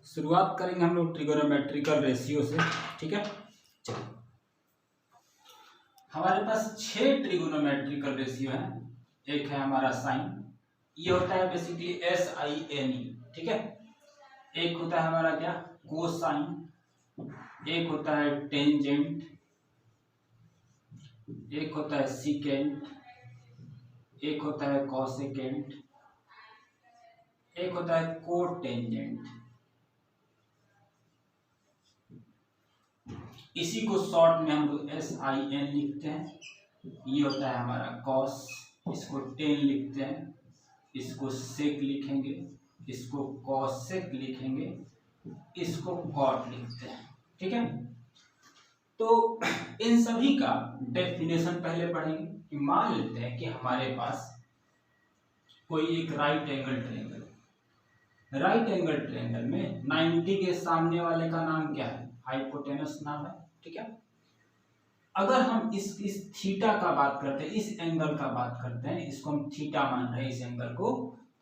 शुरुआत करेंगे हम लोग ट्रिगोनोमेट्रिकल रेशियो से। ठीक है, चलिए हमारे पास 6 ट्रिगोनोमेट्रिकल रेशियो हैं। एक है हमारा साइन, ये होता है बेसिकली SINE। ठीक है, एक होता है हमारा क्या कोसाइन, एक होता है टेंजेंट, एक होता है सिकेंट, एक होता है कॉसेकेंट, एक होता है कोटेंजेंट। इसी को शॉर्ट में हम लोग SIN लिखते हैं। ये होता है हमारा कॉस, इसको टेन लिखते हैं, इसको सेक लिखेंगे, इसको कॉसेक लिखेंगे, इसको कॉट लिखते हैं। ठीक है, तो इन सभी का डेफिनेशन पहले पढ़ेंगे कि मान लेते हैं कि हमारे पास कोई एक right angle triangle, right angle triangle में 90 के सामने वाले का नाम क्या है, हाइपोटेनस नाम है। ठीक है, अगर हम इस थीटा का बात करते हैं, इस एंगल का बात करते हैं, इसको हम थीटा मान रहे हैं इस एंगल को,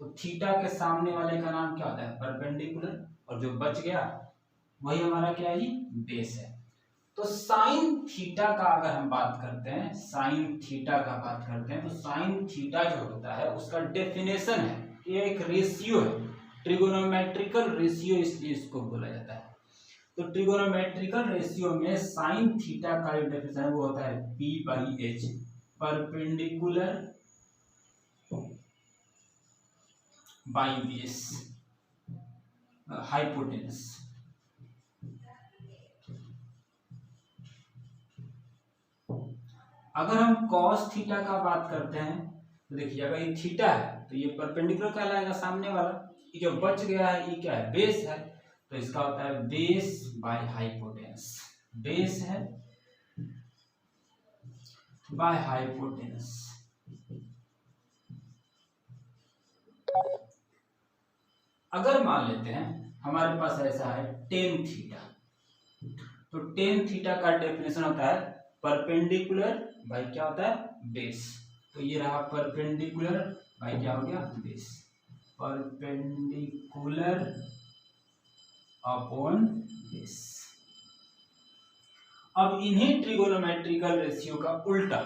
तो थीटा के सामने वाले का नाम क्या होता है, परपेंडिकुलर, और जो बच गया वही हमारा क्या है जी, बेस है। तो साइन थीटा का अगर हम बात करते हैं, साइन थीटा का बात करते हैं, तो साइन थीटा जो होता है उसका डेफिनेशन है कि एक रेशियो है, ट्रिगोनोमेट्रिकल रेशियो इसलिए इसको बोला जाता है। तो ट्रिगोनोमेट्रिकल रेशियो में साइन थीटा का जो डेफिनेशन है वो होता है P/H, perpendicular by base, hypotenuse. अगर हम कॉस थीटा का बात करते हैं तो देखिए अगर ये थीटा है तो ये परपेंडिकुलर कहलाएगा सामने वाला, ये जो बच गया है ये क्या है, बेस है, तो इसका होता है बेस बाय हाइपोटेनस, बेस है बाय हाइपोटेनस। अगर मान लेते हैं हमारे पास ऐसा है टेन थीटा, तो टेन थीटा का डेफिनेशन होता है परपेंडिकुलर बाय क्या होता है, बेस। तो ये रहा परपेंडिकुलर बाय क्या हो गया, बेस, परपेंडिकुलर अपॉन बेस। अब इन्हीं ट्रिगोनोमेट्रिकल रेशियो का उल्टा,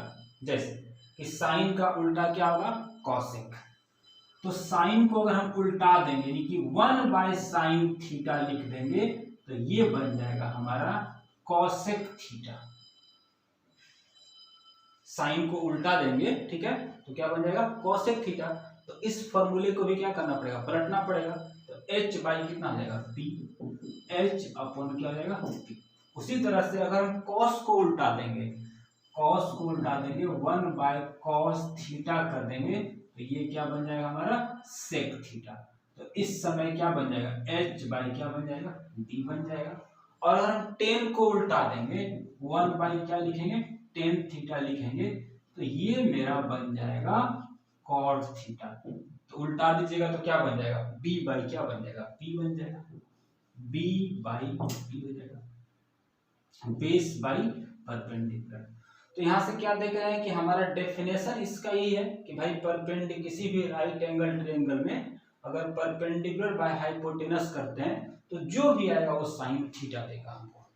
जैसे कि साइन का उल्टा क्या होगा, कॉसेक, तो साइन को अगर हम उल्टा देंगे यानी कि 1/sin थीटा लिख देंगे तो ये बन जाएगा हमारा कॉसेक थीटा। साइन को उल्टा देंगे, ठीक है, तो क्या बन जाएगा, कॉसेक थीटा। तो इस फॉर्मूले को भी क्या करना पड़ेगा, पलटना पड़ेगा। तो H बाई कितना आ जाएगा, P, H अपॉन क्या हो जाएगा, P। उसी तरह से अगर हम कॉस को उल्टा देंगे, कॉस को उल्टा देंगे 1/cos थीटा कर देंगे तो ये क्या बन जाएगा हमारा, सेक थीटा। तो इस समय क्या बन जाएगा, H बाई क्या बन जाएगा, D बन जाएगा। और अगर हम टेन को उल्टा देंगे, 1 क्या लिखेंगे, टेन थीटा लिखेंगे, तो ये मेरा बन जाएगा कॉट थीटा। तो उल्टा दीजिएगा तो क्या बन जाएगा, B बाई क्या बन जाएगा, P बन जाएगा, B बाई P हो जाएगा, बेस बाई परपेंडिकुलर। तो यहां से क्या देख रहे हैं कि हमारा डेफिनेशन इसका यही है कि भाई परपेंडिकुलर किसी भी राइट एंगल ट्रायंगल में अगर परपेंडिकुलर बाय हाइपोटेनस करते हैं तो जो भी आएगा वो साइन थीटा देगा हमको।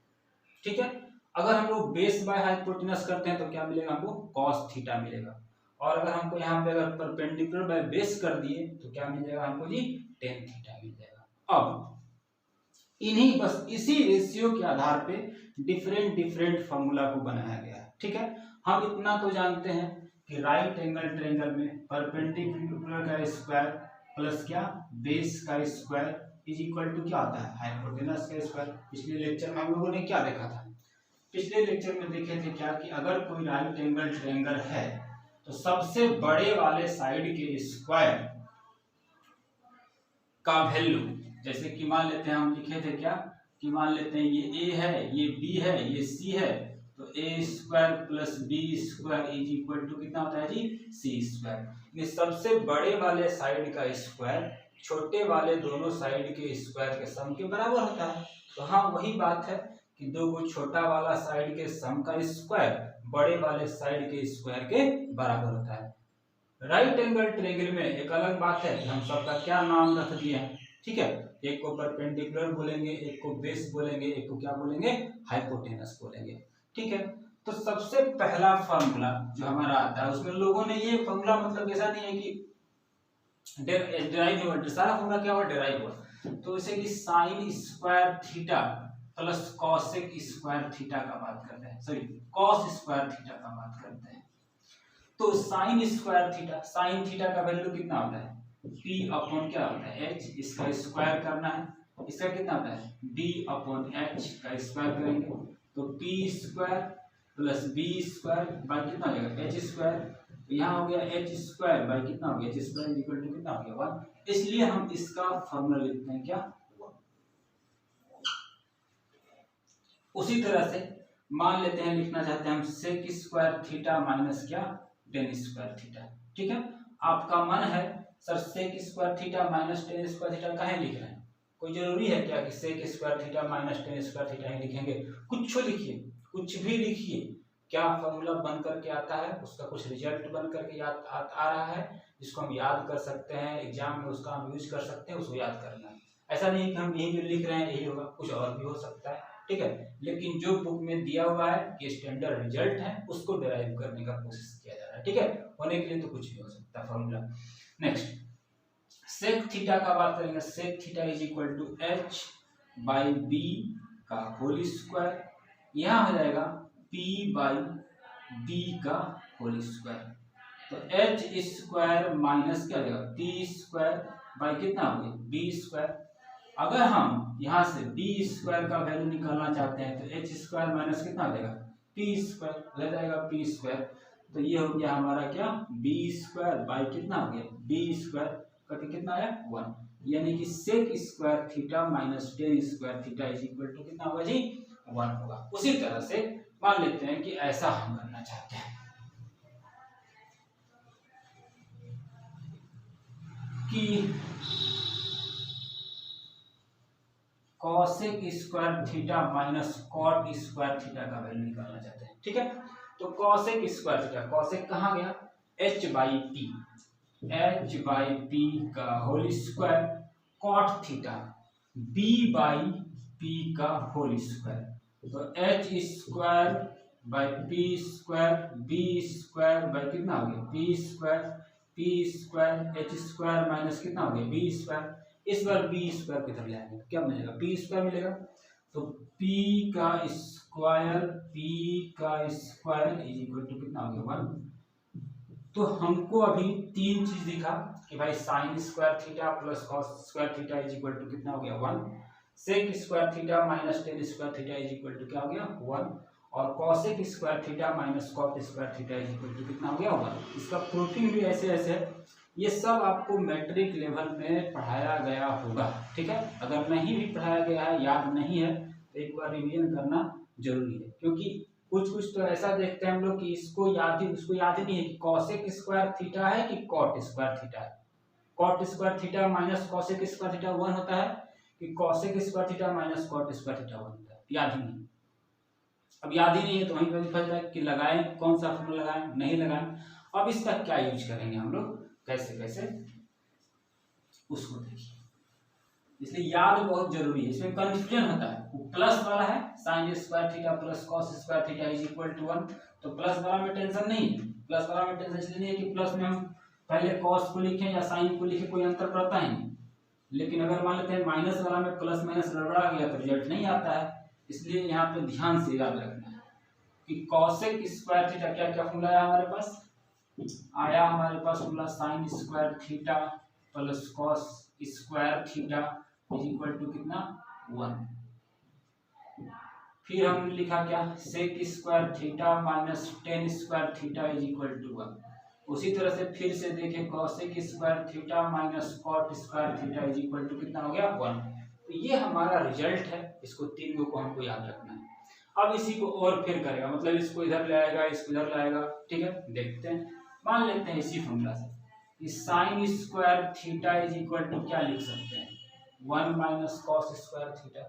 ठीक है, अगर हम लोग बेस बाय हाइपोटेनस करते हैं तो क्या मिलेगा हमको, कॉस थीटा मिलेगा। और अगर हमको यहाँ पे अगर परपेंडिकुलर बाय बेस कर दिए तो क्या मिलेगा हमको जी, टेन थीटा मिल जाएगा। अब इन्हीं बस इसी रेशियो के आधार पे डिफरेंट फॉर्मूला को बनाया गया है। ठीक है, हम इतना तो जानते हैं कि राइट एंगल ट्रायंगल में परपेंडिकुलर का स्क्वायर प्लस क्या, बेस का स्क्वायर इज इक्वल टू क्या होता है, हाइपोटेनस का स्क्वायर। पिछले लेक्चर में हम लोगों ने क्या देखा था, पिछले लेक्चर में देखे थे क्या कि अगर कोई राइट एंगल ट्रायंगल है तो सबसे बड़े वाले साइड के स्क्वायर का वैल्यू, जैसे कि मान लेते हैं हम लिखे थे क्या कि मान लेते हैं ये A है, ये B है, ये C है, तो A² plus B² is equal to कितना होता है जी, C²। ये सबसे बड़े वाले साइड का स्क्वायर छोटे वाले दोनों साइड के स्क्वायर के सम के बराबर होता है। तो हाँ वही बात है कि दो को छोटा वाला साइड के सम का स्क्वायर बड़े वाले साइड के स्क्वायर के बराबर होता है। राइट एंगल ट्रायंगल में एक अलग बात है कि हम सबका क्या नाम रख दिए हैं, ठीक है, एक को परपेंडिकुलर बोलेंगे, एक को बेस बोलेंगे, एक को क्या बोलेंगे, हाइपोटेनस बोलेंगे। ठीक है, तो सबसे पहला फॉर्मूला जो हमारा आता है उसमें लोगों ने ये फॉर्मूला, मतलब ऐसा नहीं है कि डेराइव हुआ, सारा फॉर्मूला क्या हुआ, डेराइव हुआ। तो इसे कि sine square theta plus cosec square theta का बात करते हैं, सॉरी कॉस स्क्वायर थीटा का बात करते हैं। तो sine square theta, sine theta का वैल्यू कितना होता है, p अपॉन क्या होता है, h, इसका स्क्वायर करना है, इसका कितना होता है, b अपॉन h का स्क्वायर करेंगे तो p square plus b square by कितना हो जाएगा, h स्क्वायर। यहाँ हो गया h स्क्वायर बाई कितना हो गया, h स्क्वायर इक्वल टू कितना हो गया, 1। इसलिए हम इसका फॉर्मूला लिखते हैं क्या, 1। उसी तरह से मान लेते हैं, लिखना चाहते हैं हम सेक स्क्वायर थीटा माइनस क्या, टेन स्क्वायर थीटा। ठीक है, आपका मन है sir sec square theta minus tan square theta काहे लिख रहे हैं, कोई जरूरी है क्या कि sec square theta minus tan square theta ही लिखेंगे, कुछ लिखिए, कुछ भी लिखिए, क्या फॉर्मूला बन करके आता है, उसका कुछ रिजल्ट बन करके आ रहा है, जिसको हम याद कर सकते हैं, एग्जाम में उसका हम यूज कर सकते हैं, उसको याद करना है। ऐसा नहीं कि हम यही जो लिख रहे हैं यही होगा, कुछ और भी हो सकता है। ठीक है, लेकिन जो बुक में दिया हुआ है कि स्टैंडर्ड रिजल्ट है उसको डिराइव करने का कोशिश किया जा रहा है। ठीक है, होने के लिए तो कुछ भी हो सकता है फॉर्मूला। नेक्स्ट सेक थीटा का बात करेंगे, sec theta is equal to h by b का होल स्क्वायर, यहाँ हो जाएगा p बाई बी का होल स्क्वायर। तो h स्क्वायर माइनस क्या हो जाएगा, p स्क्वायर बाई कितना हो गया, b स्क्वायर। अगर हम यहाँ से b स्क्वायर का वैल्यू निकालना चाहते हैं तो h स्क्वायर माइनस कितना हो जाएगा, p स्क्वायर, रह जाएगा p स्क्वायर। तो ये हो गया हमारा क्या, b स्क्वायर बाई कितना हो गया, b स्क्वायर करके कितना आया, 1। यानी कि sec square theta minus tan square theta is equal to कितना होगा जी, 1 होगा। उसी तरह से मान लेते हैं कि ऐसा हम करना चाहते हैं कि cosec square theta minus cot square theta का वैल्यू निकालना चाहते हैं। ठीक है, तो कॉसेक स्क्वायर थीटा, कॉसेक कहाँ गया, h by p, h by p का whole square, cot theta b by p का होल स्क्वायर। तो h square by p square, b square by कितना हो गया, p square, h square minus कितना हो गया, b स्क्वायर। इस बार b स्क्वायर की तरफ ले आएंगे, क्या मिलेगा, p स्क्वायर मिलेगा। तो p का स्क्वायर इज इक्वल टू कितना हो गया, 1। तो हमको अभी तीन चीज दिखा कि भाई sine square theta plus cos square theta is equal to कितना हो गया, 1। Sec square theta minus tan square theta is equal to क्या हो गया, 1। और cosec square theta minus cot square theta is equal to कितना हो गया, 1। इसका प्रूफिंग भी ऐसे ऐसे है, ये सब आपको मैट्रिक लेवल में पढ़ाया गया होगा। ठीक है, अगर नहीं भी पढ़ाया गया है, याद नहीं है, तो एक बार रिवीजन करना जरूरी है, क्योंकि कुछ कुछ तो ऐसा देखते हैं हम लोग कि उसको याद ही नहीं है कि कॉसेक स्क्वायर थीटा है कि कॉट स्क्वायर थीटा है। Cot square theta minus cosec square theta 1 होता है कि cosec square theta minus cot square theta 1 होता है, याद ही नहीं। अब याद ही नहीं है तो वहीं पर फंस जाए कि लगाएं कौन सा फॉर्मूला लगाएं, नहीं लगाएं। अब इसका क्या यूज करेंगे हम लोग, कैसे कैसे उसको देखिए। इसलिए याद बहुत जरूरी है, इसमें कंफ्यूजन होता है। वो प्लस वाला है sine square theta plus cos square theta is equal to 1, तो प्लस वाला में टेंशन नहीं है। प्लस वाला में टेंशन इसलिए नहीं है कि प्लस में हम पहले कॉस को लिखें या साइन को लिखें, कोई अंतर पड़ता ही नहीं। लेकिन अगर मान लेते हैं माइनस वाला में प्लस माइनस गड़बड़ा गया तो रिजल्ट नहीं आता है। इसलिए यहाँ पे ध्यान से याद रखना है कि कॉसेक स्क्वायर थीटा क्या क्या फॉर्मूला आया हमारे पास, आया हमारे पास formula sine square theta plus cos square theta is equal to कितना, 1। फिर हम लिखा क्या, sec square theta minus tan square theta is equal to 1। उसी तरह से फिर से देखें cosec square theta minus cot square theta is equal to कितना हो गया, 1। तो ये हमारा रिजल्ट है, इसको तीनों को हमको याद रखना है। अब इसी को और फिर करेगा, मतलब इसको इधर ले आएगा, इसको इधर लाएगा। ठीक है, देखते हैं, मान लेते हैं इसी फॉर्मूला से sine square theta is equal to क्या लिख सकते हैं, 1 माइनस कॉस स्क्वायर थीटा।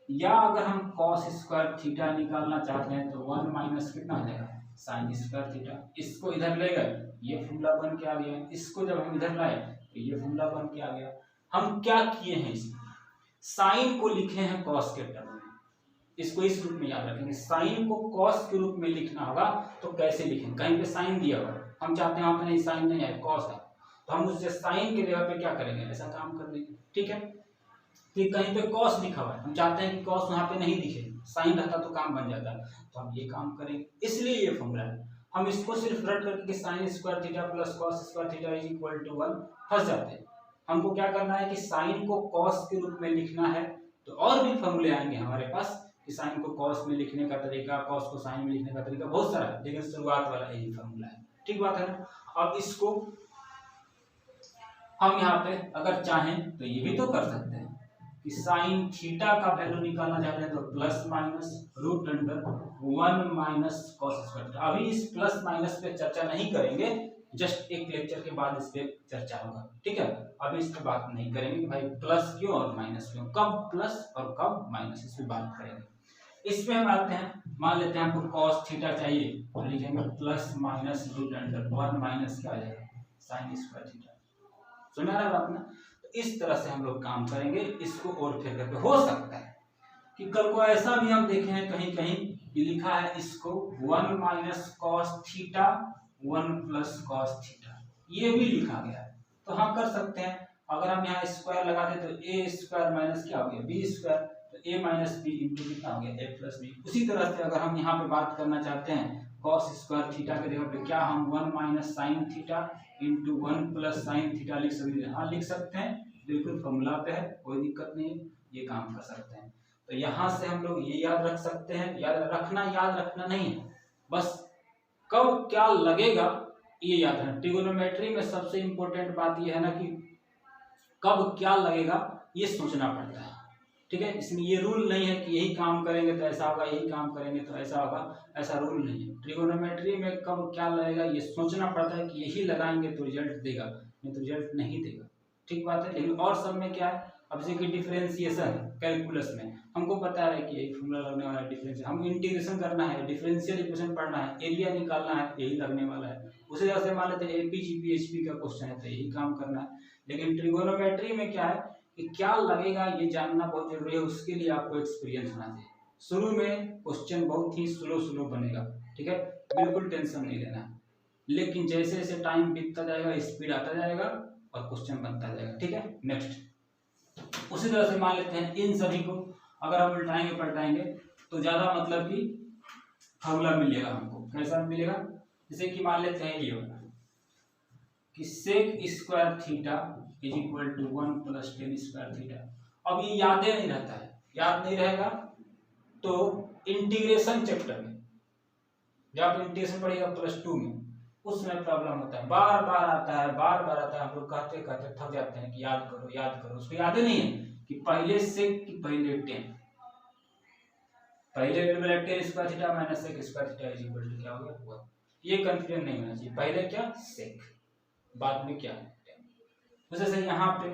या अगर हम कॉस स्क्वायर थीटा निकालना चाहते हैं तो 1 माइनस कितना हो जाएगा, साइन स्क्वायर थीटा। इसको इधर ले गए, ये फॉर्मूला बन के आ गया। इसको जब हम इधर लाए तो ये फॉर्मूला बन के आ गया। हम क्या किए हैं, इसमें साइन को लिखे हैं कॉस के टर्म में, इसको इस रूप में याद रखेंगे। साइन को कॉस के रूप में लिखना होगा तो कैसे लिखेंगे, कहीं पे साइन दिया हुआ, हम चाहते हैं वहां पे नहीं साइन नहीं है, कॉस है, तो हम उससे साइन के जगह पे क्या करेंगे, ऐसा काम कर देंगे। ठीक है, कि कहीं पे कॉस लिखा हुआ है, हम चाहते हैं कि कॉस वहां पे नहीं दिखे, साइन रहता तो काम बन जाता, तो हम ये काम करेंगे, इसलिए ये फॉर्मूला है। हम इसको सिर्फ रट करके sine square theta plus cos square theta is equal to 1 फंस जाते हैं। हमको क्या करना है कि साइन को कॉस के रूप में लिखना है, तो और भी फॉर्मूले आएंगे हमारे पास कि साइन को कॉस में लिखने का तरीका, कॉस को साइन में लिखने का तरीका बहुत सारा है, लेकिन शुरुआत वाला यही फॉर्मूला है। ठीक बात है ना। अब इसको हम यहाँ पे अगर चाहें तो ये भी तो कर सकते हैं कि साइन थीटा का वैल्यू निकालना चाहते हैं तो plus minus root under 1 minus cos square. अभी इस प्लस माइनस पे चर्चा नहीं करेंगे, जस्ट एक लेक्चर के बाद इस पे चर्चा होगा। ठीक है, अभी इस पे बात नहीं करेंगे कि भाई प्लस क्यों और माइनस क्यों, कब प्लस और कब माइनस, इस पे बात करेंगे। इसमें हम आते हैं, मान लेते हैं हमको कॉस थीटा चाहिए तो लिखेंगे plus minus root under 1 minus क्या आ जाएगा साइन स्क्वायर थीटा। सुना रहा बात ना। तो इस तरह से हम लोग काम करेंगे, इसको और फिर करके हो सकता है कि कल को ऐसा भी हम देखे हैं कहीं कहीं कि लिखा है इसको 1 minus cos theta 1 plus cos theta, ये भी लिखा गया है, तो हम कर सकते हैं। अगर हम यहाँ स्क्वायर लगाते तो ए स्क्वायर माइनस क्या हो गया बी स्क्वायर, तो ए माइनस बी इंटू कितना हो गया ए प्लस बी। उसी तरह से अगर हम यहाँ पे बात करना चाहते हैं कॉस स्क्वायर थीटा के जगह पे क्या हम 1 minus sine theta into 1 plus sine theta लिख सकते हैं, हाँ लिख सकते हैं, बिल्कुल फॉर्मूला पे है, कोई दिक्कत नहीं है, ये काम कर सकते हैं। तो यहाँ से हम लोग ये याद रख सकते हैं, याद रखना नहीं है, बस कब क्या लगेगा ये याद रखना। ट्रिगोनोमेट्री में सबसे इंपॉर्टेंट बात ये है ना कि कब क्या लगेगा ये सोचना पड़ता है। ठीक है, इसमें ये रूल नहीं है कि यही काम करेंगे तो ऐसा होगा, यही काम करेंगे तो ऐसा होगा, ऐसा रूल नहीं है। ट्रिगोनोमेट्री में कब क्या लगेगा ये सोचना पड़ता है कि यही लगाएंगे तो रिजल्ट देगा, नहीं तो रिजल्ट नहीं देगा। ठीक बात है। लेकिन और सब में क्या है, अब जैसे कि डिफरेंशिएशन कैलकुलस में हमको पता है कि यही फॉर्मूला लगने वाला है, डिफरेंशियल हम इंटीग्रेशन करना है, डिफरेंशियल इक्वेशन पढ़ना है, एरिया निकालना है, यही लगने वाला है। उसी तरह से मान लेते हैं एपी जीपी एचपी का क्वेश्चन है तो यही काम करना है। लेकिन ट्रिगोनोमेट्री में क्या है कि क्या लगेगा ये जानना बहुत जरूरी है, उसके लिए आपको एक्सपीरियंस होना चाहिए। शुरू में क्वेश्चन बहुत ही स्लो बनेगा, ठीक है, बिल्कुल टेंशन नहीं लेना, लेकिन जैसे जैसे टाइम बीतता जाएगा स्पीड आता जाएगा और क्वेश्चन बनता जाएगा। ठीक है, नेक्स्ट उसी तरह से मान लेते हैं इन सभी को अगर हम उल्टाएंगे पलटाएंगे तो ज्यादा मतलब कि फॉर्मूला मिलेगा हमको। कैसा मिलेगा, जैसे कि मान लेते हैं ये होगा कि sec square theta is equal to 1 plus tan square theta. अब ये यादें नहीं रहता है, याद नहीं रहेगा तो इंटीग्रेशन चैप्टर में जब आप इंटीग्रेशन पढ़िएगा +2 में उसमें प्रॉब्लम होता है, बार बार आता है, बार बार आता है, हम लोग कहते कहते थक जाते हैं कि याद करो, उसको याद नहीं है कि पहले सेक कि पहले टेन, पहले tan square theta minus sec square theta is equal to क्या हो गया हुआ। ये कंफ्यूजन नहीं होना चाहिए, पहले क्या सेक बाद में क्या है। जैसे यहाँ पे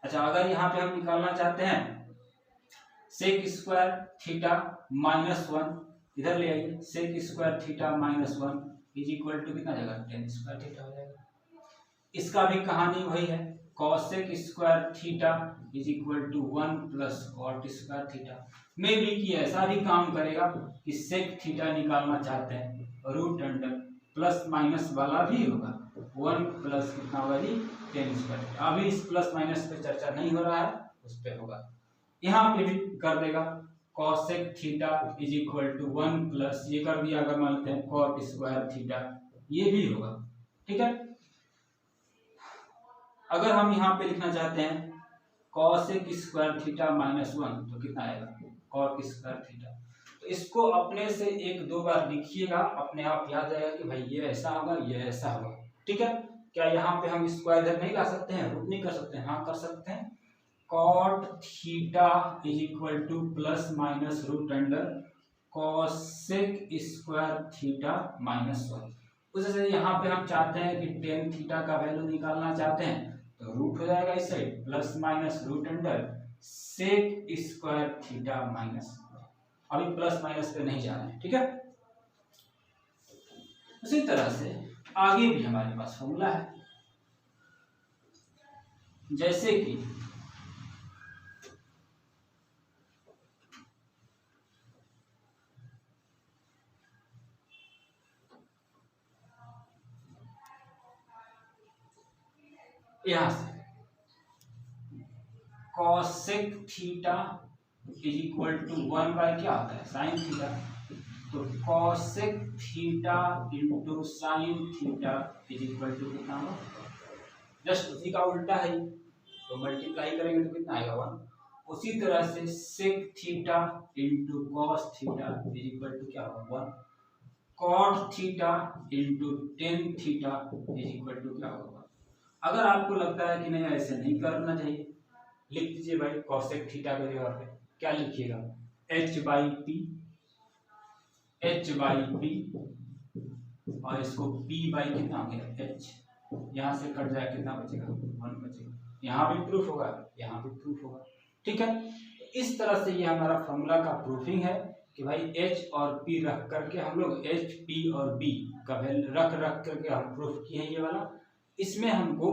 अच्छा अगर यहाँ पे हम निकालना चाहते हैं सेक स्क्वायर थीटा -1, इधर ले आइए, sec square theta -1 is equal to कितना जाएगा टेन स्क्वायर थीटा हो जाएगा। इसका भी कहानी वही है, cosec square theta is equal to 1 plus cot square theta में भी कि ऐसा भी काम करेगा कि सेक थीटा निकालना चाहते हैं रूट अंडर प्लस माइनस वाला भी होगा 1 प्लस कितना होगा जी टेन स्क्वायर। अभी इस प्लस माइनस पे चर्चा नहीं हो रहा है, उस पे होगा। यहाँ पे भी कर देगा cosec theta is equal to 1 plus ये कर दिया, अगर मानते हैं कॉट स्क्वायर थीटा ये भी होगा। ठीक है, अगर हम यहाँ पे लिखना चाहते हैं कॉसेक स्क्वायर थीटा -1 तो कितना आएगा कॉट स्क्वायर थीटा। तो इसको अपने से 1-2 बार लिखिएगा, अपने आप याद आएगा कि भाई ये ऐसा होगा ये ऐसा होगा। ठीक है, क्या यहाँ पे हम स्क्वायर इधर नहीं ला सकते हैं, रूट नहीं कर सकते हैं, हाँ कर सकते हैं। Cot theta is equal to plus minus root under cosec square theta -1। उससे यहाँ पे हम चाहते हैं कि टेन थीटा का वैल्यू निकालना चाहते हैं तो रूट हो जाएगा इस side plus minus root under sec square theta -1। अभी प्लस माइनस पे नहीं जा रहे हैं। ठीक है, उसी तरह से आगे भी हमारे पास फॉर्मूला है, जैसे कि यहाँ से cosec theta is equal to 1 by क्या होता है साइन थीटा, तो cosec theta into sine theta is equal to कितना होगा, जस्ट उसी का उल्टा है, तो मल्टीप्लाई करेंगे तो कितना आएगा 1। उसी तरह से sec theta into cos theta is equal to क्या होगा 1, cot theta into tan theta is equal to क्या होगा। अगर आपको लगता है कि नहीं ऐसे नहीं करना चाहिए, लिख दीजिए भाई कॉसेक थीटा की जगह पे क्या लिखिएगा h बाई पी, और इसको p बाई कितना हो गया h, यहाँ से कट जाए कितना बचेगा 1 बचेगा, यहाँ भी प्रूफ होगा यहाँ भी प्रूफ होगा, ठीक है। तो इस तरह से ये हमारा फॉर्मूला का प्रूफिंग है कि भाई h और p रख करके हम लोग h p और b का वैल्यू रख करके हम प्रूफ किए हैं ये वाला। इसमें हमको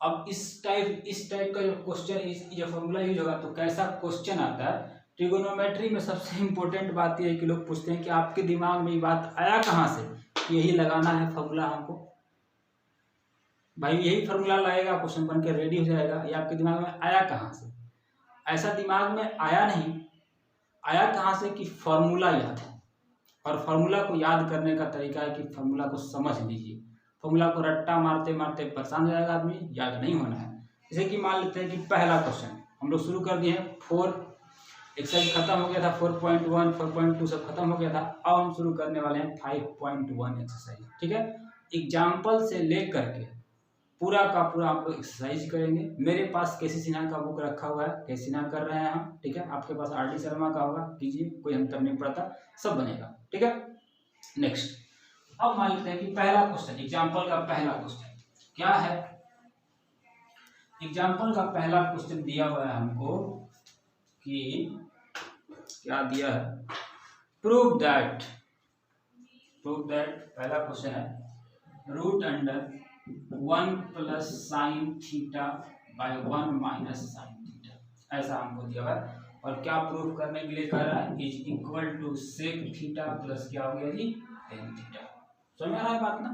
अब इस टाइप का जो क्वेश्चन ये फॉर्मूला यूज होगा तो कैसा क्वेश्चन आता है। ट्रिगोनोमेट्री में सबसे इम्पोर्टेंट बात यह है कि लोग पूछते हैं कि आपके दिमाग में ये बात आया कहाँ से, यही लगाना है फॉर्मूला हमको, भाई यही फॉर्मूला लगेगा क्वेश्चन बन के रेडी हो जाएगा। ये आपके दिमाग में आया कहाँ से, ऐसा दिमाग में आया नहीं, आया कहाँ से कि फॉर्मूला याद है, और फॉर्मूला को याद करने का तरीका है कि फॉर्मूला को समझ लीजिए। फॉर्मूला को रट्टा मारते मारते परेशान हो जाएगा आदमी, याद नहीं होना है। जैसे कि मान लेते हैं कि पहला क्वेश्चन हम लोग शुरू कर दिए हैं 4 एक्सरसाइज खत्म हो गया था, 4.1 4.2 सब खत्म हो गया था। अब हम शुरू करने वाले हैं 5.1 एक्सरसाइज, ठीक है। एग्जाम्पल से लेकर के पूरा का पूरा आप लोग एक्सरसाइज करेंगे। मेरे पास केसी सिन्हा का बुक रखा हुआ है, केसी सिन्हा कर रहे हैं हम, ठीक है। आपके पास आर डी शर्मा का होगा, कीजिए, कोई अंतर नहीं पड़ता, सब बनेगा, ठीक है। नेक्स्ट अब मान लेते हैं कि पहला क्वेश्चन, एग्जाम्पल का पहला क्वेश्चन क्या है। एग्जाम्पल का पहला क्वेश्चन दिया हुआ है हमको कि क्या दिया है, प्रूव दैट पहला क्वेश्चन है root under 1 plus sine theta by 1 minus sine theta, ऐसा हमको दिया हुआ है। और क्या प्रूफ करने के लिए कह रहा है, is equal to sec theta plus क्या हो गया जी टेन थीटा। समझ में आ रहा है बात ना।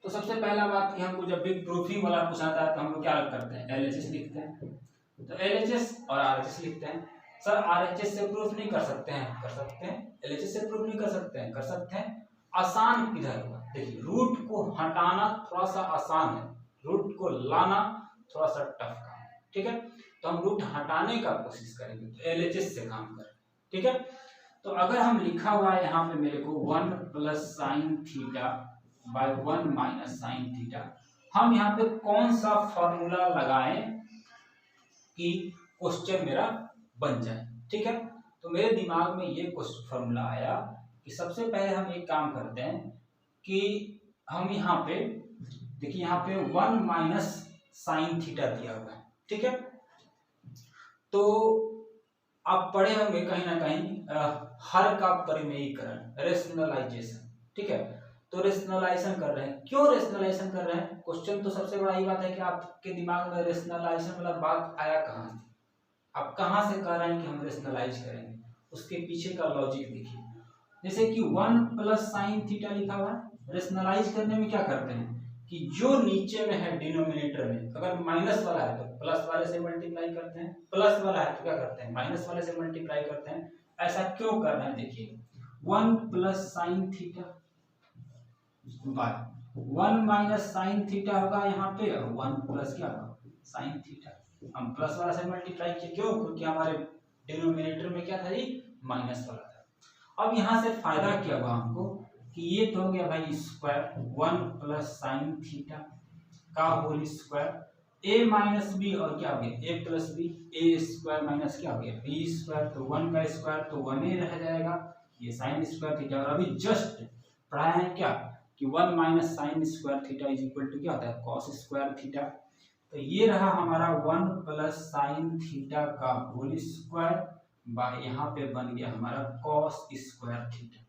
तो सबसे पहला बात कि हमको जब भी प्रूफिंग वाला कुछ आता है तो हम लोग क्या करते हैं, एलएचएस लिखते हैं। तो एलएचएस और आरएचएस लिखते हैं। सर आरएचएस से प्रूफ नहीं कर सकते हैं, कर सकते हैं। एलएचएस से प्रूफ नहीं कर सकते हैं, कर सकते हैं। आसान किधर होगा, देखिए रूट को हटाना थोड़ा सा आसान है, रूट को लाना थोड़ा सा टफ काम है, ठीक है। तो हम रूट हटाने का कोशिश करेंगे, तो एलएचएस से काम करें, ठीक है। तो अगर हम लिखा हुआ है यहाँ पे मेरे को 1 plus sine theta by 1 minus sine theta, हम यहाँ पे कौन सा फॉर्मूला लगाएं कि क्वेश्चन मेरा बन जाए, ठीक है। तो मेरे दिमाग में ये क्वेश्चन फॉर्मूला आया कि सबसे पहले हम एक काम करते हैं कि हम यहाँ पे देखिए, यहाँ पे 1 माइनस साइन थीटा दिया हुआ है, ठीक है। तो आप पढ़े होंगे कहीं ना कहीं हर का परिमेयीकरण, रेशनलाइजेशन, ठीक है। तो रेशनलाइजेशन कर रहे हैं, क्यों रेशनलाइजेशन कर रहे हैं, क्वेश्चन तो सबसे बड़ा ये बात है कि आपके दिमाग में रेशनलाइजेशन वाला बात आया कहाँ से, आप कहाँ से कह रहे हैं कि हम रेशनलाइज करेंगे, उसके पीछे का लॉजिक देखिए। जैसे कि 1 प्लस साइन थीटा लिखा हुआ है, रेशनलाइज करने में क्या करते हैं कि जो नीचे में है डिनोमिनेटर में, अगर माइनस वाला है तो प्लस वाले से मल्टीप्लाई करते हैं, प्लस वाला है तो क्या करते हैं माइनस वाले से मल्टीप्लाई करते हैं। ऐसा क्यों कर रहे हैं, देखिए 1 plus sine theta by 1 minus sine theta होगा यहाँ पे, और 1 प्लस क्या होगा साइन थीटा। हम प्लस वाला से मल्टीप्लाई किए, क्यों, क्योंकि हमारे डिनोमिनेटर में क्या था जी माइनस वाला था। अब यहाँ से फायदा क्या हुआ हमको कि ये तो हो गया भाई स्क्वायर 1 प्लस साइन थीटा का होल स्क्वायर, ए माइनस बी और क्या हो गया ए प्लस बी, ए स्क्वायर माइनस क्या हो गया बी स्क्वायर, तो 1 का स्क्वायर तो 1 ही रह जाएगा, ये साइन स्क्वायर थीटा। और अभी जस्ट पढ़ाया है क्या कि 1 minus sine square theta is equal to क्या होता है कॉस स्क्वायर थीटा। तो ये रहा हमारा 1 प्लस साइन थीटा का होल स्क्वायर बाय यहाँ पे बन गया हमारा कॉस स्क्वायर थीटा।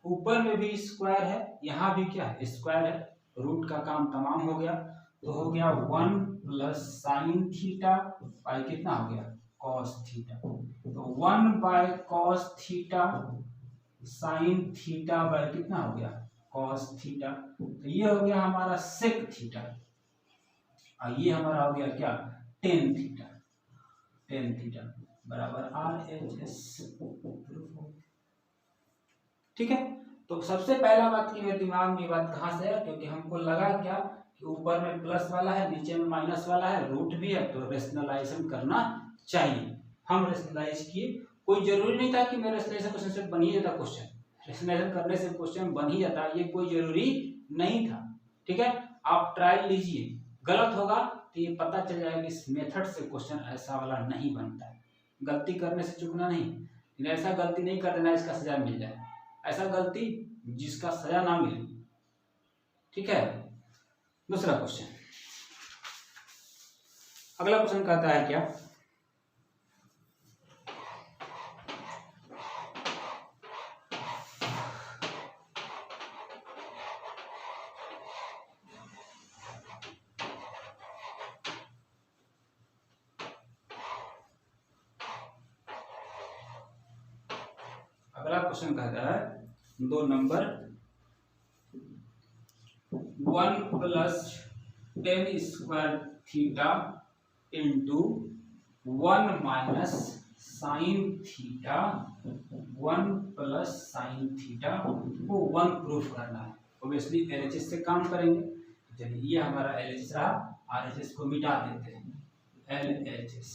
ऊपर में भी स्क्वायर है, यहाँ भी क्या है स्क्वायर है, रूट का काम तमाम हो गया। तो हो गया 1 प्लस साइन थीटा बाय कितना हो गया कॉस थीटा। तो 1 bye cos theta sign theta bye कितना हो गया कॉस थीटा। तो ये हो गया हमारा सेक थीटा, और ये हमारा हो गया क्या, टेन थीटा, टेन थीटा बराबर RHS। ठीक है, तो सबसे पहला बात की मेरे दिमाग में ये बात कहाँ से है, क्योंकि हमको लगा क्या कि ऊपर में प्लस वाला है, नीचे में माइनस वाला है, रूट भी है, तो रेशनलाइजेशन करना चाहिए। हम रेशनलाइज किए, कोई जरूरी नहीं था कि मेरे रेशनलाइजेशन क्वेश्चन से बन ही जाता क्वेश्चन, रेशनलाइजेशन करने से क्वेश्चन बन ही जाता, ये कोई जरूरी नहीं था। ठीक है, आप ट्रायल लीजिए, गलत होगा तो ये पता चल जाएगा कि इस मेथड से क्वेश्चन ऐसा वाला नहीं बनता है। गलती करने से चूकना नहीं, ऐसा गलती नहीं कर देना इसका सजा मिल जाए, ऐसा गलती जिसका सजा ना मिले। ठीक है, दूसरा क्वेश्चन, अगला क्वेश्चन कहता है क्या, अगला क्वेश्चन कहता है 2 number 1 + 10 square theta into 1 - sine theta 1 + sine theta को 1 प्रूफ करना है। ऑब्वियसली एलएचएस से काम करेंगे, चलिए ये हमारा एलएचएस रहा, आरएचएस को मिटा देते हैं। एलएचएस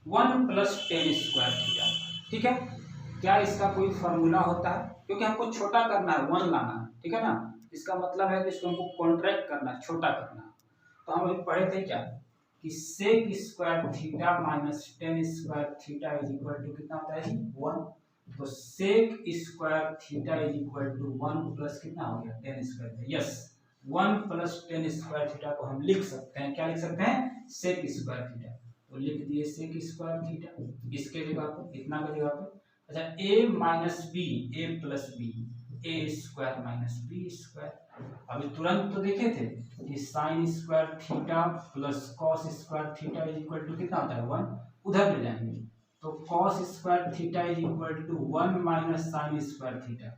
1 + 10 स्क्वायर थीटा, ठीक है, क्या इसका कोई फॉर्मूला होता है, क्योंकि हमको छोटा करना है, 1 लाना है, ठीक है ना, इसका मतलब है कि इसको हमको कॉन्ट्रैक्ट करना है, छोटा करना है। तो हम अभी पढ़े थे क्या कि sec square theta minus 10 square theta is equal to कितना होता है जी, 1। तो sec square theta is equal to 1 plus कितना हो गया, 10 स्क्वायर। यस, 1 + 10 स्क्वायर थीटा को हम लिख सकते हैं, क्या लिख सकते हैं, सेक स्क्वायर थीटा। तो लिख दिए सेक स्क्वायर थीटा, इसके जगह पर, इतना के जगह पर। अच्छा, a - b, a + b, a square minus b square. अभी तुरंत तो देखे थे कि sine square theta plus cos square theta is equal to कितना होता है, 1। उधर ले जाएंगे तो cos square theta is equal to 1 - sine square theta.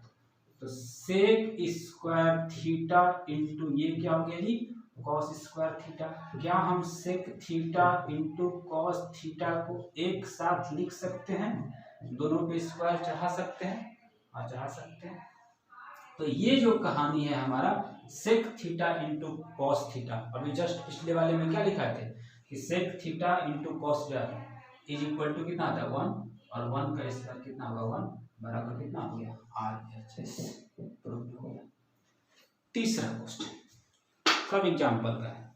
तो सेक स्क्वायर थीटा इंटू ये क्या हो गया जी, कॉस स्क्वायर थीटा। क्या हम sec theta into cos theta को एक साथ लिख सकते हैं, दोनों पे स्क्वायर चढ़ा सकते हैं, हाँ चढ़ा सकते हैं। तो ये जो कहानी है हमारा sec theta into cos theta, अभी जस्ट पिछले वाले में क्या लिखा थे कि sec theta into cos is equal to कितना आता है, 1, और 1 का स्क्वायर कितना होगा, 1 बराबर कितना हो गया, RHS प्रूव हो गया। तीसरा क्वेश्चन सब एग्जाम्पल का है,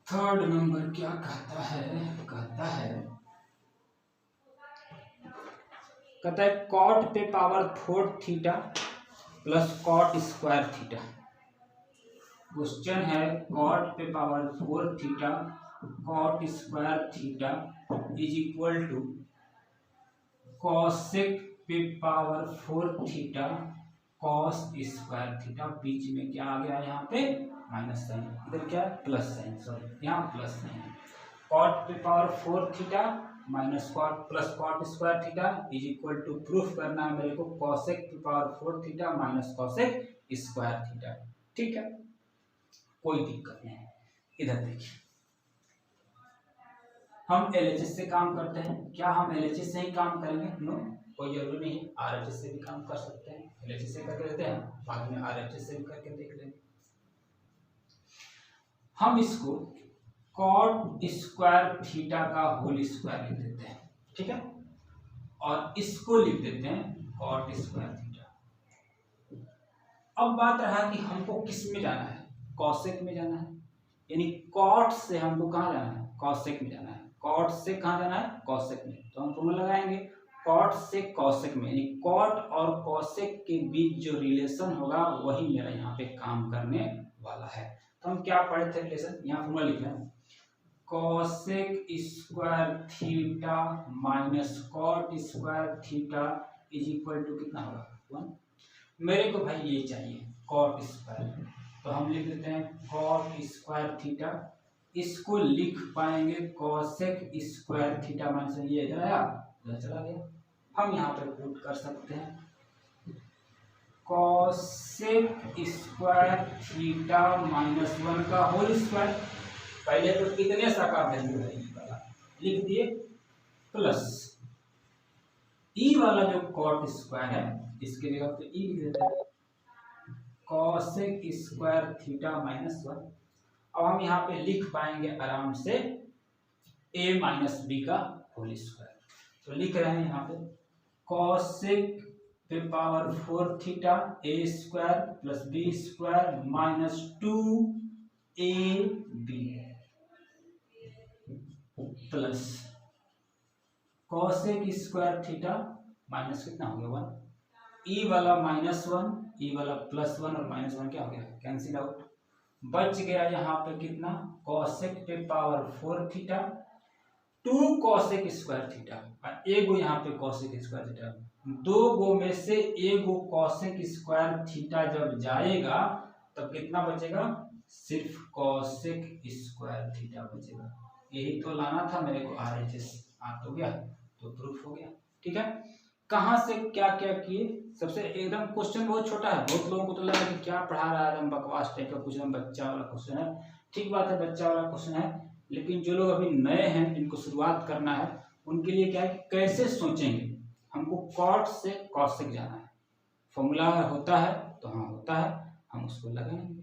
थर्ड नंबर क्या कहता है, कहता है कॉट पे power 4 theta plus cot square theta. Question है कॉट पे power 4 theta cot square theta is equal to cosec पे power 4 theta cos square theta. बीच में क्या आ गया, यहाँ पे माइनस साइन, इधर क्या है प्लस साइन, सॉरी यहाँ प्लस साइन। कॉट पे power 4 theta minus cot plus cot square theta is equal to proof करना है मेरे को कॉसेक पे power 4 theta minus cosec square theta. ठीक है, कोई दिक्कत नहीं है। इधर देखिए, हम एलएचएस से काम करते हैं, क्या हम एलएचएस से ही काम करेंगे, नो, कोई जरूरी नहीं, आरएचएस से भी काम कर सकते हैं। एलएचएस से करके लेते हैं, बाद में आरएचएस से भी करके देख लेंगे। हम इसको कॉट स्क्वायर थीटा का होल स्क्वायर लिख देते हैं, ठीक है, और इसको लिख देते हैं कॉट स्क्वायर थीटा। अब बात रहा कि हमको किस में जाना है, कॉसेक में जाना है, यानी कॉट से हमको कहाँ जाना है, कॉसेक में जाना है। कॉट से कहाँ जाना है, कॉसेक में। तो हम फॉर्मूला लगाएंगे कॉट से कॉसेक में, यानी कॉट और कॉसेक के बीच जो रिलेशन होगा वही मेरा यहाँ पे काम करने वाला है। तो हम क्या पढ़े थे रिलेशन, यहाँ फॉर्मूला लिख रहे हैं cosec square theta minus cot square theta is equal to कितना होगा, 1। मेरे को भाई ये चाहिए कॉट स्क्वायर, तो हम लिख देते हैं कॉट स्क्वायर थीटा। इसको लिख पाएंगे कॉसेक स्क्वायर थीटा माइनस, ये इधर आया, इधर चला गया, हम यहाँ पे पुट कर सकते हैं कॉसेक स्क्वायर थीटा माइनस 1 का होल स्क्वायर। पहले तो कितने सा का वैल्यू है ई वाला लिख दिए, प्लस ई वाला जो कॉट स्क्वायर है इसके जगह पे ई लिख देते हैं कॉसेक स्क्वायर थीटा माइनस 1। अब हम यहाँ पे लिख पाएंगे आराम से a माइनस बी का होल स्क्वायर। तो लिख रहे हैं यहाँ पे कॉसेक पे power 4 theta a square plus b square minus 2ab plus cosec square theta minus कितना हो गया 1, ई वाला माइनस 1, ई वाला प्लस 1 और माइनस 1 क्या हो गया कैंसिल आउट। बच गया यहाँ पे कितना कॉसेक पे power 4 theta 2 cosec square theta और एक गो यहाँ पे कॉसेक स्क्वायर थीटा। दो गो में से एक गो कॉसेक स्क्वायर थीटा जब जाएगा तब कितना बचेगा सिर्फ कॉसेक स्क्वायर थीटा बचेगा। यही तो लाना था मेरे को RHS आ तो गया तो प्रूफ हो गया। ठीक है, कहाँ से क्या क्या किए। सबसे एकदम क्वेश्चन बहुत छोटा है, बहुत लोगों को तो लगा कि क्या पढ़ा रहा है एकदम बकवास टाइप का क्वेश्चन, बच्चा वाला क्वेश्चन है। ठीक बात है बच्चा वाला क्वेश्चन है, लेकिन जो लोग अभी नए हैं जिनको शुरुआत करना है उनके लिए क्या है कि कैसे सोचेंगे। हमको कॉट से कॉसेक जाना है, फॉर्मूला होता है तो हाँ होता है हम उसको लगाएंगे।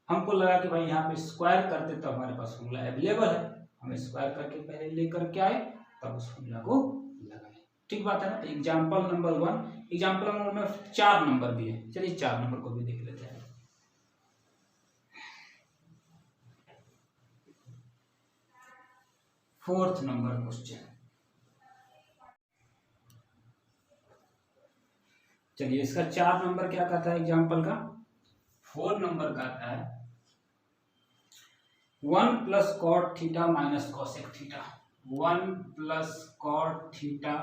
हमको लगा कि भाई यहाँ पे स्क्वायर करते तो हमारे पास फॉर्मूला अवेलेबल है, हम स्क्वायर करके पहले लेकर के आए तब उस फॉर्मूला को लगाए। ठीक बात है ना। एग्जाम्पल नंबर 1, एग्जाम्पल नंबर में 4 नंबर भी है, चलिए 4 नंबर को भी देख लेते हैं। फोर्थ नंबर क्वेश्चन, चलिए इसका 4 नंबर क्या कहता है एग्जाम्पल का। 4 नंबर कहता है 1 plus cot theta minus cosec theta, 1 plus cot theta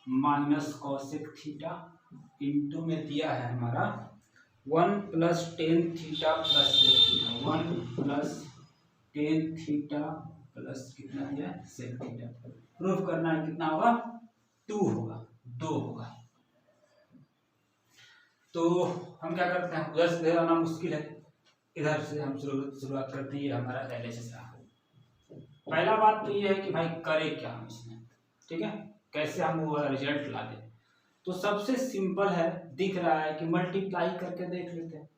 minus cosec theta into में दिया है हमारा 1 plus tan theta plus sec theta, 1 plus tan theta plus कितना दिया सेक थीटा। प्रूफ करना है कितना होगा 2 होगा, 2 होगा। तो हम क्या करते हैं उधर से इधर आना मुश्किल है, इधर से हम शुरुआत करते हैं। ये हमारा एलएचएस रहा। पहला बात तो ये है कि भाई करें क्या हम इसमें, ठीक है, कैसे हम वो रिजल्ट ला दें। तो सबसे सिंपल है, दिख रहा है कि मल्टीप्लाई करके देख लेते हैं।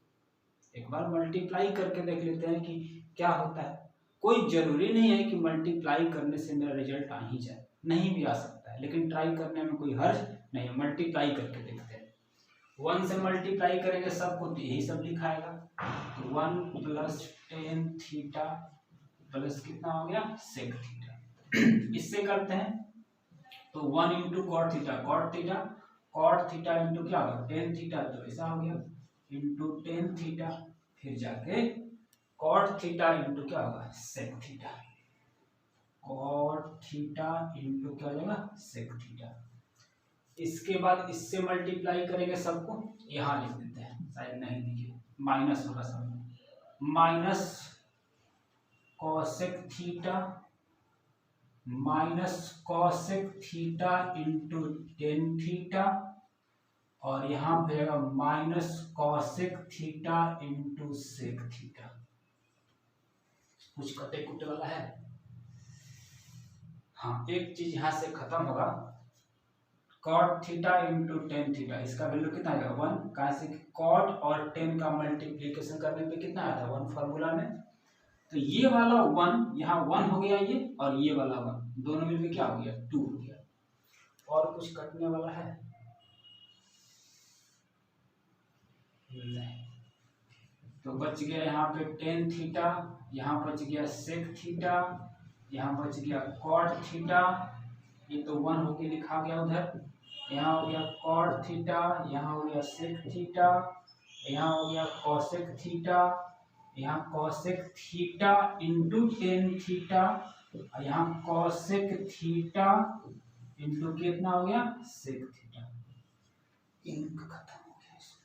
एक बार मल्टीप्लाई करके देख लेते हैं कि क्या होता है। कोई जरूरी नहीं है कि मल्टीप्लाई करने से मेरा रिजल्ट आ ही जाए, नहीं भी आ सकता है, लेकिन ट्राई करने में कोई हर्ज नहीं है। मल्टीप्लाई करके देखते हैं, 1 से मल्टीप्लाई करेंगे सबको तो यही सब लिखाएगा। तो 1 प्लस टेन थीटा प्लस कितना हो गया सेक थीटा। इससे करते हैं तो 1 into cot theta, cot theta into क्या होगा टेन थीटा, तो ऐसा हो गया इंटू टेन थीटा, फिर जाके कॉट थीटा इंटू क्या होगा sec theta, cot theta into क्या हो जाएगा सेक थीटा। इसके बाद इससे मल्टीप्लाई करेंगे सबको, यहाँ लिख देते हैं शायद नहीं लिखे, माइनस होगा सब, minus cosec theta minus cosec theta into tan theta, और यहाँ पे आएगा minus cosec theta into sec theta. कुछ कटे कुटे वाला है। हाँ एक चीज यहाँ से खत्म होगा, cot theta into tan theta, इसका वैल्यू कितना आएगा 1, कहाँ से कॉट और टेन का मल्टीप्लीकेशन करने पे कितना आया था 1 फॉर्मूला में। तो ये वाला 1 यहाँ 1 हो गया ये, और ये वाला 1 दोनों में भी क्या हो गया 2 हो गया। और कुछ कटने वाला है नहीं, तो बच गया यहाँ पे टेन थीटा, यहाँ बच गया सेक थीटा, यहाँ बच गया कॉट थीटा, ये तो 1 होके लिखा गया उधर, यहाँ हो गया कॉट थीटा, यहाँ हो गया सेक थीटा, यहाँ हो गया कॉसेक थीटा, यहाँ cosec theta into tan theta, यहाँ कॉसेक थीटा इंटू कितना हो गया सेक थीटा। इंक खत्म हो गया इसमें।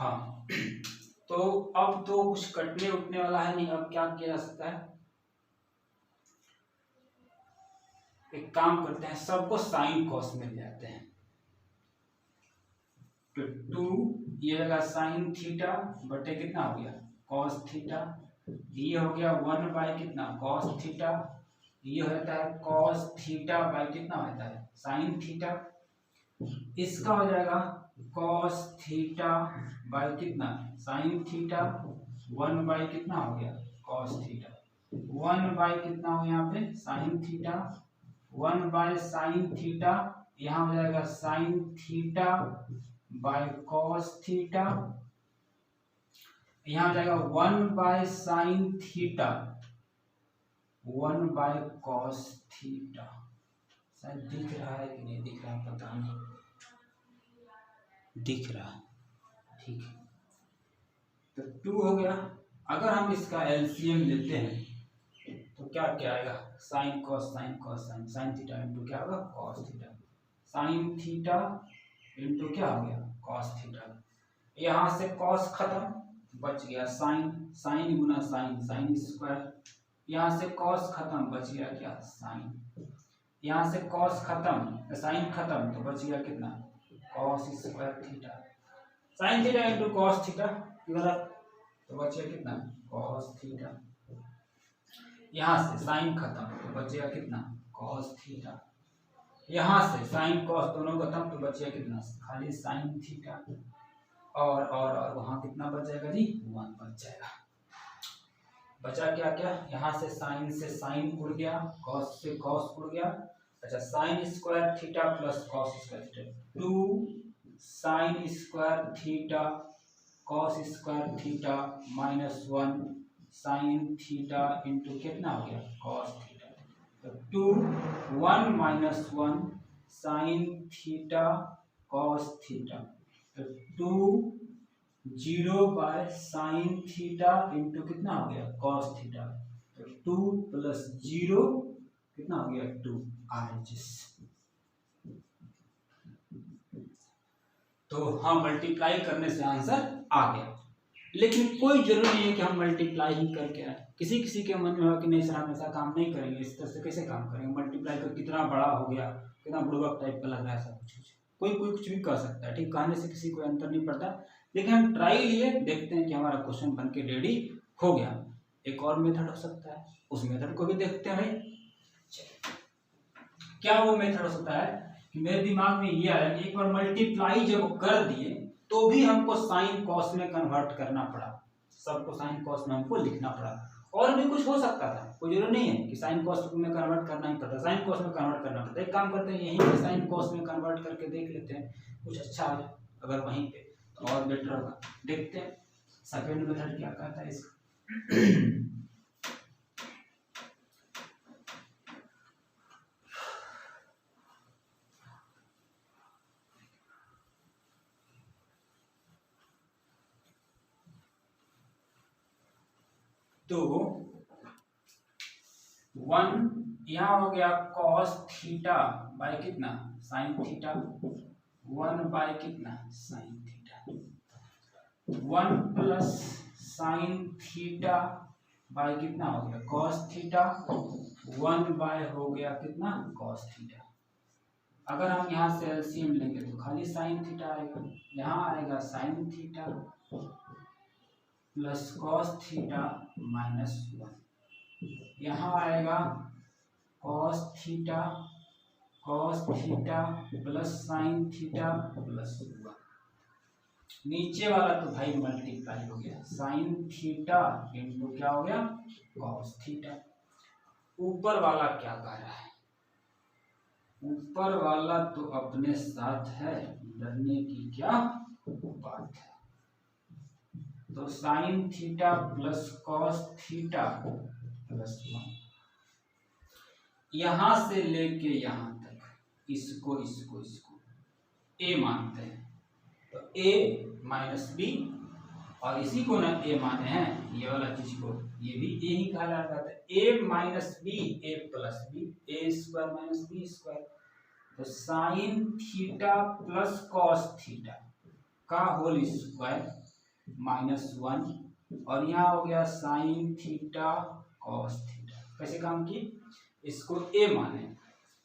हाँ तो अब तो कुछ कटने उठने वाला है नहीं, अब क्या किया जा सकता है, एक काम करते हैं, सबको साइन कॉस में ले आते हैं। तो 2 ये लगा साइन थीटा बटे कितना हो गया कॉस थीटा, ये हो गया 1 बाय कितना कॉस थीटा, ये होता है कॉस थीटा बाय कितना होता है साइन थीटा, इसका हो जाएगा कॉस थीटा बाय कितना साइन थीटा, 1 बाय कितना हो गया कॉस थीटा, 1 बाय कितना हो यहाँ पे sine theta, 1 by sine theta, यहाँ हो जाएगा sign theta by cos theta, यहाँ हो जाएगा 1 by sine theta 1 bye cos theta. शायद दिख रहा है कि नहीं दिख रहा पता नहीं, दिख रहा ठीक है। तो 2 हो गया, अगर हम इसका एलसीएम लेते हैं तो क्या क्या आएगा sine cos sine sign theta into क्या होगा cos theta, sign theta into क्या हो गया कॉस थीटा, यहाँ से कॉस खत्म बच गया साइन, साइन गुना साइन साइन स्क्वायर, यहाँ से कॉस खत्म बच गया क्या साइन, यहाँ से कॉस खत्म साइन खत्म तो बच गया कितना cos square theta, sign theta into cos theta तो बच गया कितना कॉस थीटा, यहाँ से साइन खत्म तो बचेगा कितना कॉस थीटा, यहाँ से साइन कॉस दोनों खत्म तो बचेगा कितना खाली साइन थीटा, और वहाँ कितना बच जाएगा जी 1 बच जाएगा। बचा क्या क्या, यहाँ से साइन उड़ गया, कॉस से कॉस उड़ गया, अच्छा sign square theta plus cos square theta 2 sign square theta cos square theta minus 1 sign theta into कितना हो गया कॉस थीटा, तो 2 1 minus 1 sine theta cos theta, तो 2 0 बाय साइन थीटा इंटू कितना हो गया कॉस थीटा, तो 2 प्लस 0 कितना हो गया 2 RHS। तो हाँ मल्टीप्लाई करने से आंसर आ गया, लेकिन कोई जरूरी नहीं है कि हम मल्टीप्लाई ही करके आए, किसी किसी के मन में हो कि नहीं सर हम ऐसा काम नहीं करेंगे, इस तरह से कैसे काम करेंगे, मल्टीप्लाई कर कितना बड़ा हो गया, कितना बुड़बक टाइप का लग रहा है, सब कुछ कोई कोई कुछ भी कर सकता है, ठीक कहने से किसी को अंतर नहीं पड़ता, लेकिन हम ट्राई लिए देखते हैं कि हमारा क्वेश्चन बन के रेडी हो गया। एक और मेथड हो सकता है, उस मेथड को भी देखते हैं भाई। क्या वो मेथड हो सकता है कि मेरे दिमाग में ये आया कि एक बार मल्टीप्लाई जब कर दिए तो भी हमको साइन कॉस में कन्वर्ट करना पड़ा, सबको साइन कॉस में हमको लिखना पड़ा, और भी कुछ हो सकता था, कोई जरूरी नहीं है कि साइन कॉस में कन्वर्ट करना ही पड़ता, साइन कॉस में कन्वर्ट करना पड़ता। एक काम करते हैं यहीं पे साइन कॉस में कन्वर्ट करके देख लेते हैं, कुछ अच्छा आ जाए अगर वहीं पे तो और बेटर होगा। देखते हैं सेकंड मेथड क्या कहता है इसका। तो 1 यहाँ हो गया कॉस थीटा बाय कितना साइन थीटा, 1 बाय कितना sine theta, 1 plus sine theta bye कितना हो गया कॉस थीटा, 1 बाय हो गया कितना कॉस थीटा। अगर हम यहाँ से एलसीएम लेंगे तो खाली साइन थीटा आएगा, यहाँ आएगा sine theta plus cos theta minus 1, यहाँ आएगा cos theta plus sine theta plus 1, नीचे वाला तो भाई मल्टीप्लाई हो गया साइन थीटा इंटू क्या हो गया कॉस थीटा। ऊपर वाला क्या कह रहा है, ऊपर वाला तो अपने साथ है, डरने की क्या बात है। तो sine theta plus cos theta plus 1, यहां से लेके यहां तक इसको ए मानते हैं, तो ए माइनस बी, और इसी को ना ए माने हैं, ये वाला चीज को ये भी ए ही कहा जाता है, ए माइनस बी ए प्लस बी, ए स्क्वायर माइनस बी स्क्वायर, तो sine theta plus cos theta का होल स्क्वायर -1 और यहाँ हो गया साइन थीटा कॉस थीटा। कैसे काम की, इसको a माने,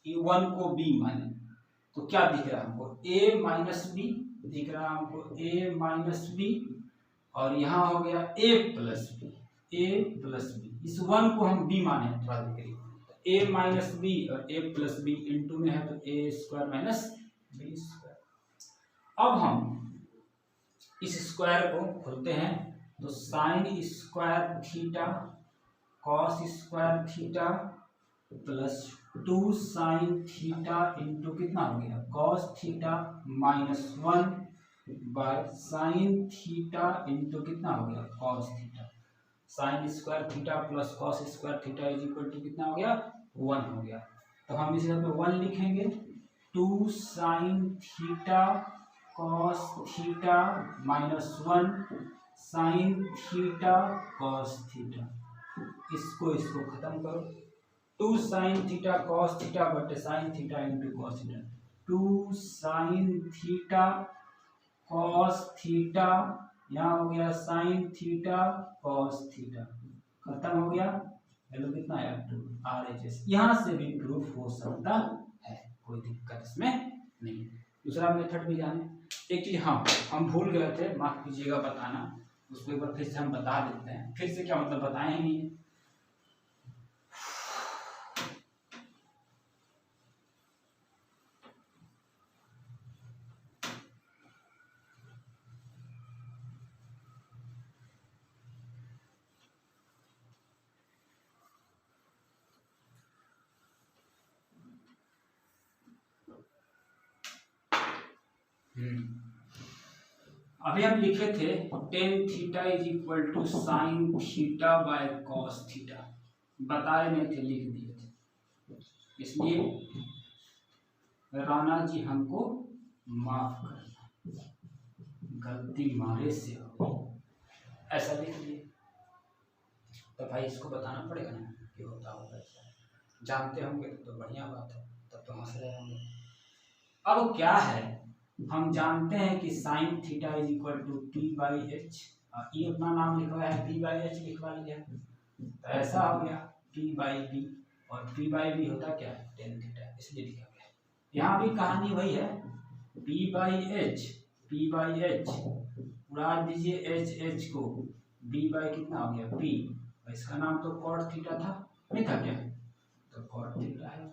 1 को b माने, तो क्या दिख रहा है हमको a माइनस बी दिख रहा है हमको, a माइनस बी, और यहाँ हो गया a प्लस बी, इस 1 को हम b माने थोड़ा देख रही, a माइनस बी और a प्लस बी इंटू में है तो a square minus b square. अब हम इस स्क्वायर को खोलते हैं तो sine square theta cos square theta plus 2 sine theta into कितना हो गया cos theta -1 by sine theta into कितना हो गया cos theta. Sine square theta plus cos square theta is equal to कितना हो गया 1 हो गया। तो हम इस जगह पे 1 लिखेंगे, 2 sine theta cos theta -1 sine theta cos theta. इसको खत्म करो, 2 साइन थीटा कॉस थीटा बटे sign theta into cos theta, 2 sine theta cos theta, यहाँ हो गया साइन थीटा कॉस थीटा, खत्म हो गया। वैल्यू कितना आया 2 RHS। यहाँ से भी प्रूफ हो सकता है, कोई दिक्कत इसमें नहीं। दूसरा मेथड भी जाने। एक चीज हाँ हम भूल गए थे, माफ कीजिएगा बताना, उसको एक बार फिर से हम बता देते हैं। फिर से क्या मतलब बताए ही नहीं। अभी हम लिखे थे tan theta is equal to sine theta by cos theta, बताए नहीं थे, लिख दिए थे। इसलिए राणा जी हमको माफ करना, गलती मारे से हो ऐसा लिख दिए। तो भाई इसको बताना पड़ेगा ना कि होता होगा ऐसा, जानते होंगे तो बढ़िया बात है, तब तो हंस रहे होंगे। अब क्या है, हम जानते हैं कि sine theta is equal to P by H, ये अपना नाम लिखवा है पी बाई एच लिखवा लिया, तो ऐसा हो गया पी बाई बी, और पी बाई बी होता क्या है टेन थीटा, इसलिए लिखा गया। यहाँ भी कहानी वही है, पी बाई एच उड़ा दीजिए एच को, बी बाई कितना हो गया पी, इसका नाम तो कॉट थीटा था, नहीं था क्या, तो कॉट थीटा है।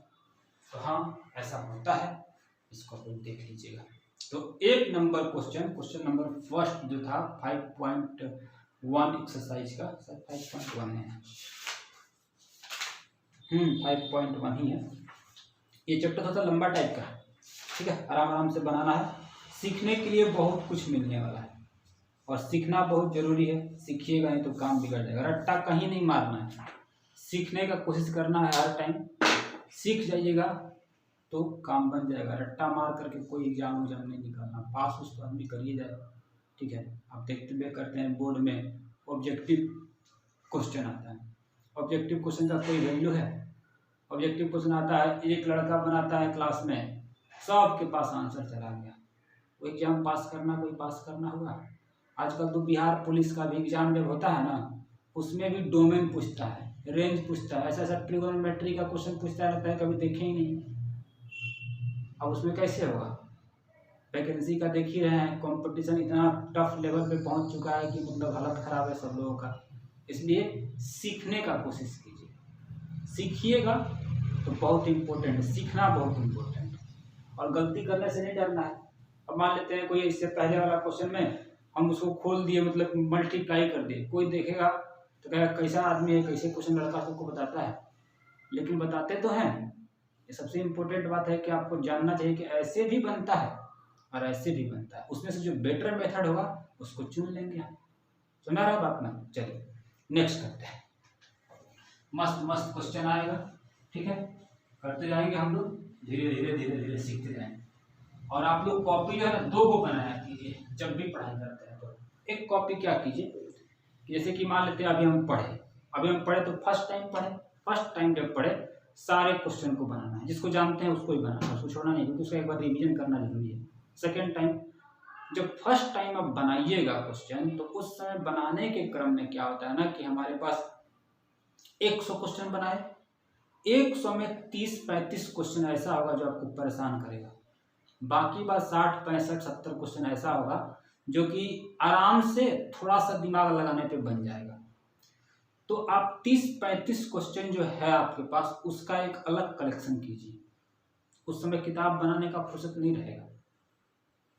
तो हाँ ऐसा होता है, इसको आप देख लीजिएगा। तो एक नंबर क्वेश्चन नंबर फर्स्ट जो था 5.1 एक्सरसाइज का, सर 5.1 है, 5.1 ही है। ये चैप्टर थोड़ा लंबा टाइप का, ठीक है, आराम से बनाना है। सीखने के लिए बहुत कुछ मिलने वाला है और सीखना बहुत जरूरी है, सीखिएगा नहीं तो काम बिगड़ जाएगा। रट्टा कहीं नहीं मारना है, सीखने का कोशिश करना है हर टाइम, सीख जाइएगा तो काम बन जाएगा। रट्टा मार करके कोई एग्जाम नहीं निकालना, पास उस तो आदमी कर ही जाएगा, ठीक है। आप देखते हुए करते हैं बोर्ड में ऑब्जेक्टिव क्वेश्चन आता है, ऑब्जेक्टिव क्वेश्चन का कोई वैल्यू है? ऑब्जेक्टिव क्वेश्चन आता है, एक लड़का बनाता है क्लास में, सबके पास आंसर चला गया, वो एग्जाम पास करना, कोई पास करना होगा? आजकल तो बिहार पुलिस का भी एग्जाम जब होता है ना, उसमें भी डोमेन पूछता है, रेंज पूछता है, ऐसा ट्रिगोनोमेट्री का क्वेश्चन पूछता रहता है, कभी देखे ही नहीं। अब उसमें कैसे होगा? वैकेंसी का देख ही रहे हैं, कंपटीशन इतना टफ लेवल पे पहुंच चुका है कि मतलब हालत खराब है सब लोगों का। इसलिए सीखने का कोशिश कीजिए, सीखिएगा तो बहुत इम्पोर्टेंट है, सीखना बहुत इम्पोर्टेंट है, और गलती करने से नहीं डरना है। अब मान लेते हैं कोई इससे पहले वाला क्वेश्चन में हम उसको खोल दिए, मतलब मल्टीप्लाई कर दिए, कोई देखेगा तो कहेगा कैसा आदमी है, कैसे क्वेश्चन लड़का सबको बताता है, लेकिन बताते तो हैं। ये सबसे इम्पोर्टेंट बात है कि आपको जानना चाहिए कि ऐसे भी बनता है और ऐसे भी बनता है, उसमें से जो बेटर मेथड होगा उसको चुन लेंगे हम। सुना रहा बात ना? चलिए नेक्स्ट करते हैं, मस्त मस्त क्वेश्चन आएगा, ठीक है, करते जाएंगे हम लोग, धीरे धीरे सीखते जाएंगे। और आप लोग कॉपी जो है ना 2 को बनाया कीजिए जब भी पढ़ाई करते हैं। तो एक कॉपी क्या कीजिए, जैसे कि मान लेते हैं अभी हम पढ़े तो फर्स्ट टाइम जब पढ़े सारे क्वेश्चन को बनाना है, जिसको जानते हैं उसको ही बनाना है, उसको छोड़ना नहीं, क्योंकि उसका एक बार रिवीजन करना जरूरी है। सेकेंड टाइम जब फर्स्ट टाइम आप बनाइएगा क्वेश्चन, तो उस समय बनाने के क्रम में क्या होता है ना कि हमारे पास 100 क्वेश्चन बनाए, 100 में 30-35 क्वेश्चन ऐसा होगा जो आपको परेशान करेगा, बाकी बात 60, 65, 70 क्वेश्चन ऐसा होगा जो कि आराम से थोड़ा सा दिमाग लगाने पे बन जाएगा। तो आप 30-35 क्वेश्चन जो है आपके पास, उसका एक अलग कलेक्शन कीजिए। उस समय किताब बनाने का फुर्सत नहीं रहेगा।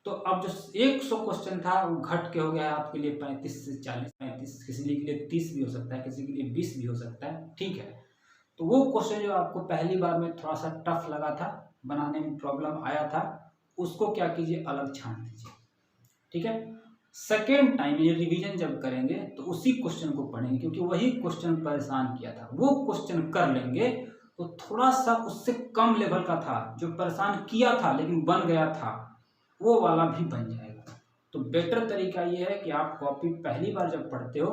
तो अब जो 100 क्वेश्चन था वो घट के हो गया है आपके लिए 35 से 40, 35, किसी के लिए 30 भी हो सकता है, किसी के लिए 20 भी हो सकता है, ठीक है। तो वो क्वेश्चन जो आपको पहली बार में थोड़ा सा टफ लगा था, बनाने में प्रॉब्लम आया था, उसको क्या कीजिए, अलग छांट दीजिए, ठीक है। सेकेंड टाइम ये रिवीजन जब करेंगे तो उसी क्वेश्चन को पढ़ेंगे, क्योंकि वही क्वेश्चन परेशान किया था, वो क्वेश्चन कर लेंगे तो थोड़ा सा उससे कम लेवल का था जो परेशान किया था लेकिन बन गया था, वो वाला भी बन जाएगा। तो बेटर तरीका ये है कि आप कॉपी पहली बार जब पढ़ते हो,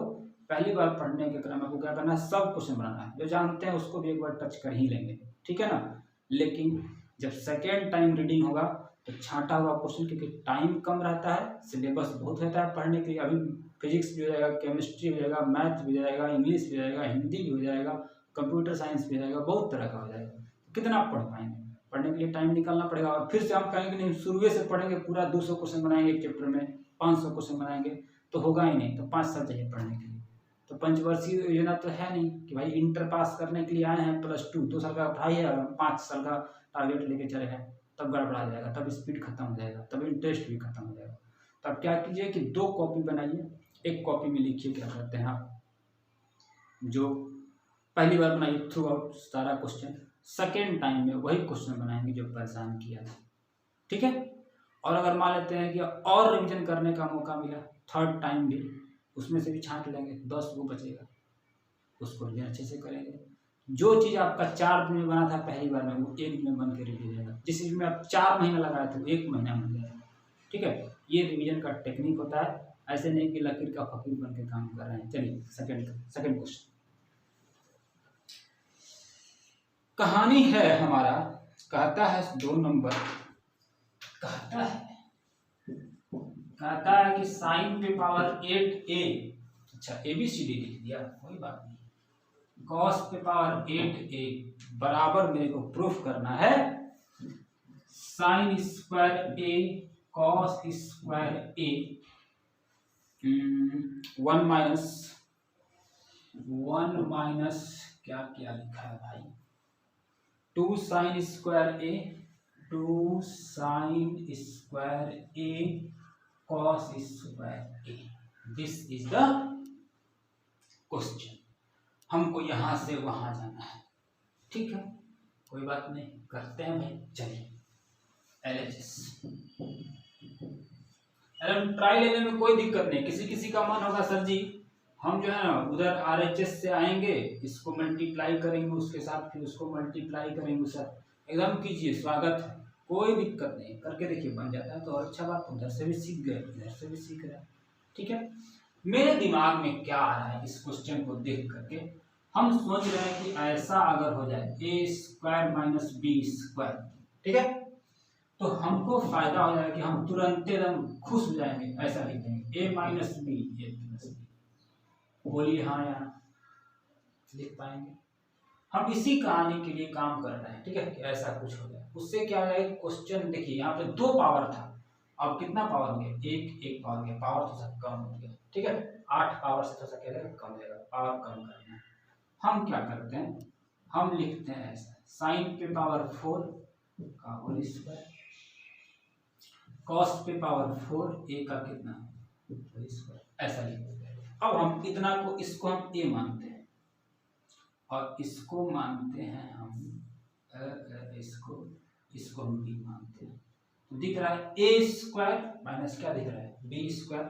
पहली बार पढ़ने के क्रम में आपको क्या करना है, सब क्वेश्चन बनाना है, जो जानते हैं उसको भी एक बार टच कर ही लेंगे, ठीक है ना। लेकिन जब सेकेंड टाइम रीडिंग होगा तो छांटा हुआ क्वेश्चन, क्योंकि टाइम कम रहता है, सिलेबस बहुत रहता है पढ़ने के लिए। अभी फिजिक्स भी हो जाएगा, केमिस्ट्री भी हो जाएगा, मैथ भी हो जाएगा, इंग्लिश भी हो जाएगा, हिंदी भी हो जाएगा, कंप्यूटर साइंस भी हो जाएगा, बहुत तरह का हो जाएगा। कितना पढ़ पाएंगे, पढ़ने के लिए टाइम निकालना पड़ेगा। और फिर से हम कहेंगे नहीं शुरू से पढ़ेंगे, पूरा 200 क्वेश्चन बनाएंगे एक चैप्टर में, 500 क्वेश्चन बनाएंगे, तो होगा ही नहीं। तो 5 साल चाहिए पढ़ने के लिए। तो पंचवर्षीय योजना तो है नहीं कि भाई इंटर पास करने के लिए आए हैं, +2 2 साल का पढ़ाई है, 5 साल का टारगेट लेके चले हैं, तब गड़बड़ा जाएगा, तब स्पीड खत्म हो जाएगा, तब इंटरेस्ट भी खत्म हो जाएगा। तो आप क्या कीजिए कि 2 कॉपी बनाइए, एक कॉपी में लिखिए क्या करते हैं आप, जो पहली बार बनाइए थ्रू आउट सारा क्वेश्चन, सेकेंड टाइम में वही क्वेश्चन बनाएंगे जो परेशान किया था, ठीक है। और अगर मान लेते हैं कि और रिवीजन करने का मौका मिला थर्ड टाइम भी, उसमें से भी छांट लेंगे, 10 वो बचेगा, उसको रिवीजन अच्छे से करेंगे। जो चीज़ आपका 4 दिन में बना था पहली बार में, वो 1 दिन में बन के रेडी हो जाएगा। जिस चीज़ में आप 4 महीना लगाए थे वो 1 महीना बन जाएगा, ठीक है। ये रिवीजन का टेक्निक होता है, ऐसे नहीं कि लकीर का फकीर बन के काम कर रहे हैं। चलिए सेकंड क्वेश्चन। कहानी है हमारा, कहता है 2 नंबर, कहता है कि साइन पे पावर 8a, अच्छा ABCD लिख दिया, कोई बात नहीं, कॉस पे पावर 8a बराबर मेरे को प्रूफ करना है sine square a cos square a 1 minus क्या क्या लिखा है भाई, 2 sine square a, 2 sine square a cos square a, this is the question. हमको यहां से वहां जाना है, ठीक है, कोई बात नहीं, करते हैं भाई। चलिए LHS ट्राई लेने में कोई दिक्कत नहीं। किसी का मन होगा सर जी हम जो है ना उधर RHS से आएंगे, इसको मल्टीप्लाई करेंगे उसके साथ, फिर उसको मल्टीप्लाई करेंगे सर, एकदम कीजिए, स्वागत है, कोई दिक्कत नहीं, करके देखिए, बन जाता है तो और अच्छा बात, उधर से भी सीख गए, इधर से भी सीख रहे हैं, ठीक है। मेरे दिमाग में क्या आ रहा है इस क्वेश्चन को देख करके, हम सोच रहे हैं कि ऐसा अगर हो जाए a² - b², ठीक है, तो हमको फायदा हो जाएगा कि हम तुरंत एकदम खुश हो जाएंगे, ऐसा लिख देंगे a - b, a + b, बोलिए हाँ यार, लिख पाएंगे। हम इसी कहानी के लिए काम कर रहे हैं, ठीक है, कि ऐसा कुछ हो जाए। उससे क्या हो जाएगा, क्वेश्चन देखिए यहाँ पे 2 पावर था, अब कितना पावर हो गया, 1 पावर गया, पावर तो सब कम हो गया, ठीक है, 8 पावर से थोड़ा सा क्या कम हो जाएगा, पावर कम करना है। हम क्या करते हैं, हम लिखते हैं ऐसा, साइन पे पावर 4 का होल स्क्वायर, कॉस पे पावर 4 a का कितना होल स्क्वायर, ऐसा लिखते हैं। अब हम इतना को, इसको हम a मानते हैं और इसको मानते हैं हम इसको हम b मानते हैं। तो दिख रहा है a² माइनस क्या दिख रहा है, b²,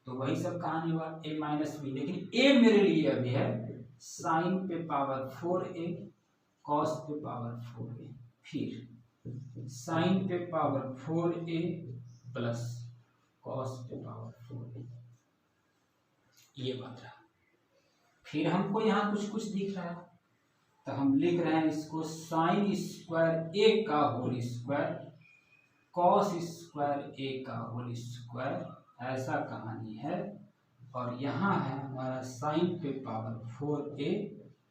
तो वही सब कहानी हुआ a - b, लेकिन a मेरे लिए अभी है साइन पे पावर 4a कॉस पे पावर 4a, फिर साइन पे पावर 4a प्लस कॉस पे पावर 4a, ये बात रहा। फिर हमको यहाँ कुछ दिख रहा है, तो हम लिख रहे हैं इसको साइन स्क्वायर a का होल स्क्वायर कॉस स्क्वायर ए का होल स्क्वायर, ऐसा कहानी है। और यहाँ है हमारा साइन पे पावर 4a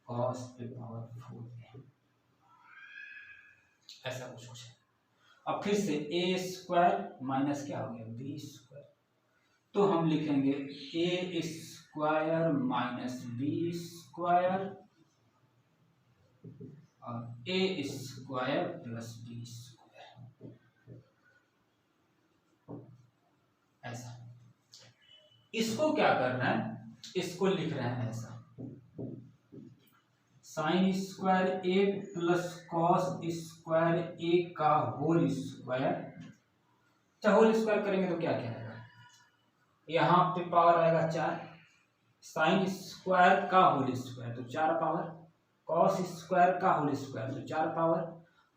कॉस पे पावर 4a, ऐसा कुछ है। अब फिर से ए स्क्वायर माइनस क्या हो गया बी स्क्वायर, तो हम लिखेंगे ए स्क्वायर माइनस बी स्क्वायर और ए स्क्वायर प्लस बी स्क्वायर, ऐसा। इसको क्या करना है, इसको लिख रहे हैं ऐसा, साइन स्क्वायर ए प्लस कॉस स्क्वायर ए का होल स्क्वायर। अच्छा, होल स्क्वायर करेंगे तो क्या क्या आएगा, यहाँ पे पावर आएगा 4, साइन स्क्वायर का होल स्क्वायर तो 4 पावर, कॉस स्क्वायर का होल स्क्वायर तो 4 पावर,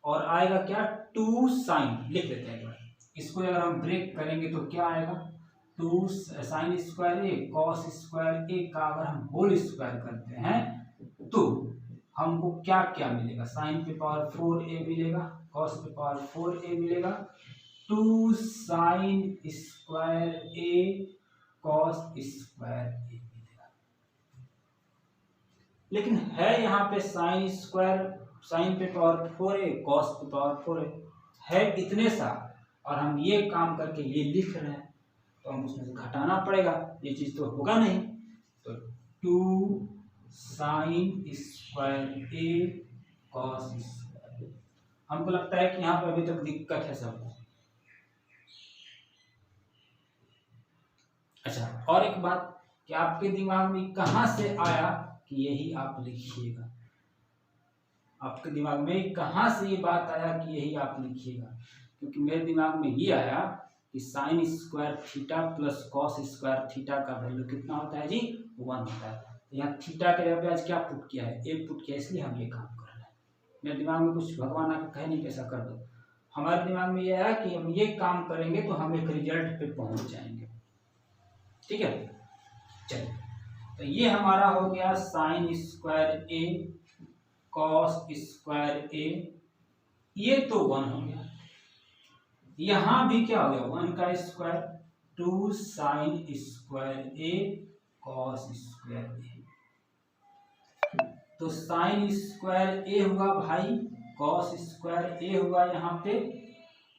और आएगा क्या 2 साइन, लिख लेते हैं एक बार इसको। अगर हम ब्रेक करेंगे तो क्या आएगा 2 साइन स्क्वायर ए कॉस स्क्वायर ए का अगर हम होल स्क्वायर करते हैं तो हमको क्या क्या मिलेगा, साइन पे पावर 4a मिलेगा, कॉस पे पावर 4a मिलेगा, 2 साइन स्क्वायर ए कॉस स्क्वायर ए मिलेगा। लेकिन है यहाँ पे साइन स्क्वायर, साइन पे पावर 4a कॉस पे पावर 4a है इतने सा, और हम ये काम करके ये लिख रहे हैं, तो हम उसमें से घटाना पड़ेगा, ये चीज तो होगा नहीं। तो 2 साइन स्क्वायर ए कॉस स्क्वायर, हमको लगता है कि यहाँ पे अभी तक दिक्कत है सबको। अच्छा, और एक बात कि आपके दिमाग में कहाँ से आया कि यही आप लिखिएगा, आपके दिमाग में कहाँ से ये बात आया कि यही आप लिखिएगा, क्योंकि मेरे दिमाग में ये आया कि sine square theta plus cos square theta का वैल्यू कितना होता है जी 1 होता है। यहाँ थीटा के जगह पे आज क्या पुट किया है, ए पुट किया, इसलिए हम ये काम कर रहे हैं। मेरे दिमाग में कुछ भगवान आके कहे नहीं कैसा कर दो, हमारे दिमाग में ये आया कि हम ये काम करेंगे तो हम एक रिजल्ट पे पहुंच जाएंगे, ठीक है। चलिए, तो ये हमारा हो गया साइन स्क्वायर ए कॉस स्क्वायर ए, ये तो 1 हो गया। यहां भी क्या हो गया 1 का स्क्वायर, 2 साइन स्क्वायर ए कॉस स्क्वायर ए, तो साइन स्क्वायर ए हुआ भाई, कॉस स्क्वायर ए हुआ यहाँ पे,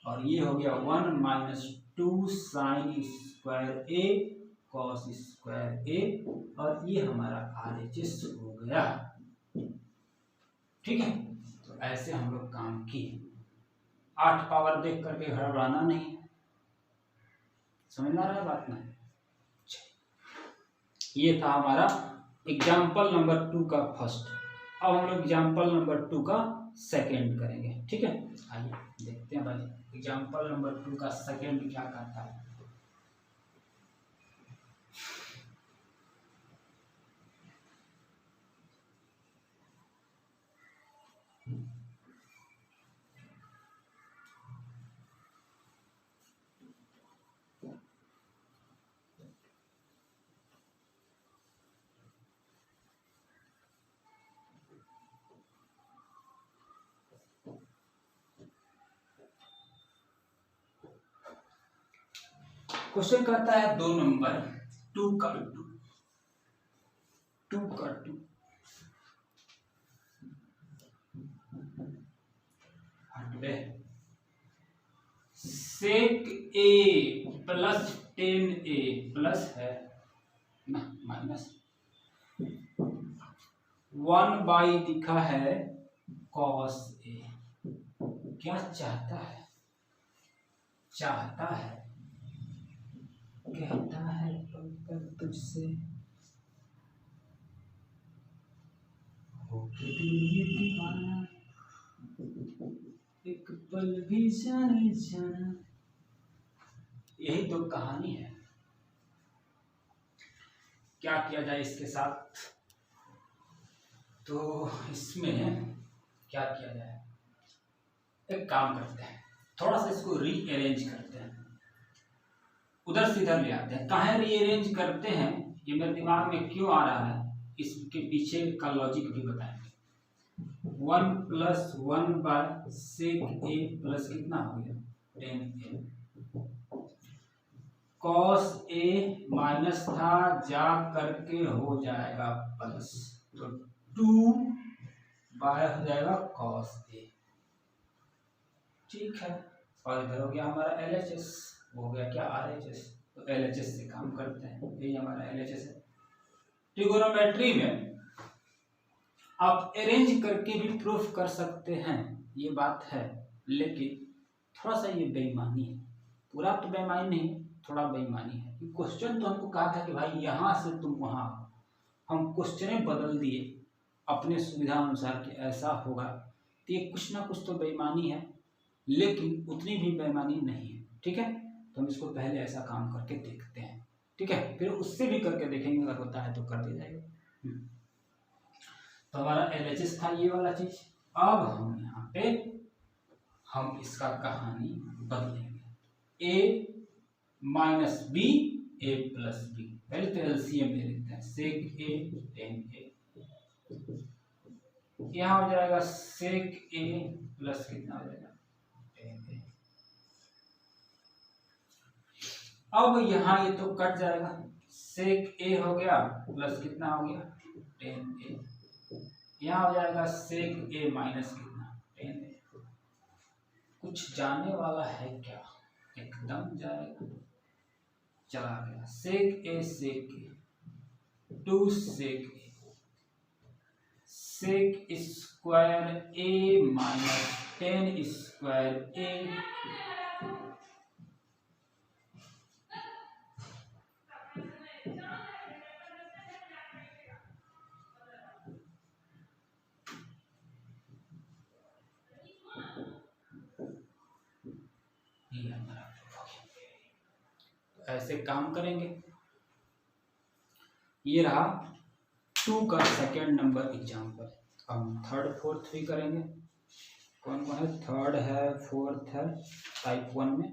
और ये हो गया 1 माइनस 2 साइन स्क्वायर ए कॉस स्क्वायर ए, और ये हमारा RHS हो गया, ठीक है। तो ऐसे हम लोग काम किए, 8 पावर देख करके घबराना नहीं, समझ में आ रहा है बात ना। ये था हमारा एग्जाम्पल नंबर 2 का फर्स्ट। अब हम लोग एग्जाम्पल नंबर 2 का सेकेंड करेंगे, ठीक है। आइए देखते हैं भाई एग्जाम्पल नंबर 2 का सेकेंड क्या करता है। क्वेश्चन करता है 2 नंबर 2 का 2 हटवे, सेक ए प्लस 10a प्लस है ना माइनस 1 बाई लिखा है कॉस ए, क्या चाहता है, चाहता है, कहता है पल तुझसे होके दिल ये दीवाना, एक पल भी जाने जाना, यही तो कहानी है। क्या किया जाए इसके साथ, तो इसमें क्या किया जाए, एक काम करते हैं, थोड़ा सा इसको रीअरेंज करते हैं, उधर से इधर ले आते हैं। कहाँ रीअरेंज करते हैं ये मेरे दिमाग में क्यों आ रहा है, इसके पीछे का लॉजिक भी बताएंगे। 1 plus 1 by sec A plus कितना हो गया 10a। कॉस ए माइनस था, जा करके हो जाएगा प्लस, तो 2 बाय हो जाएगा कॉस ए। ठीक है, और इधर हो गया हमारा LHS, हो गया क्या RHS। तो LHS से काम करते हैं, यही हमारा LHS है। ट्रिगोनोमेट्री में आप अरेंज करके भी प्रूफ कर सकते हैं, ये बात है, लेकिन थोड़ा सा ये बेईमानी है। पूरा तो बेईमानी नहीं, थोड़ा बेईमानी है। क्वेश्चन तो हमको कहा था कि भाई यहाँ से तुम वहाँ, हम क्वेश्चन बदल दिए अपने सुविधा अनुसार कि ऐसा होगा, तो ये कुछ ना कुछ तो बेईमानी है, लेकिन उतनी भी बेईमानी नहीं है। ठीक है, तो हम इसको पहले ऐसा काम करके देखते हैं। ठीक है, फिर उससे भी करके देखेंगे, अगर होता है तो कर दिया जाएगा। तो हमारा LHS था ये वाला चीज। अब हम यहाँ पे हम इसका कहानी बदलेंगे, a minus B a plus B. पहले तो LCM ले लेते हैं, sec a tan a, यहाँ हो जाएगा sec a प्लस कितना हो जाएगा tan a। अब यहाँ ये तो कट जाएगा, sec a हो गया प्लस कितना हो गया tan a, यहाँ हो जाएगा sec a माइनस कितना tan a। कुछ जाने वाला है क्या, एकदम जाएगा, चला गया। sec a sec a 2 sec a, sec square a minus tan square a, ऐसे काम करेंगे। ये रहा 2 का सेकेंड नंबर एग्जाम्पल। हम थर्ड फोर्थ भी करेंगे। कौन कौन है, थर्ड है, फोर्थ है टाइप 1 में।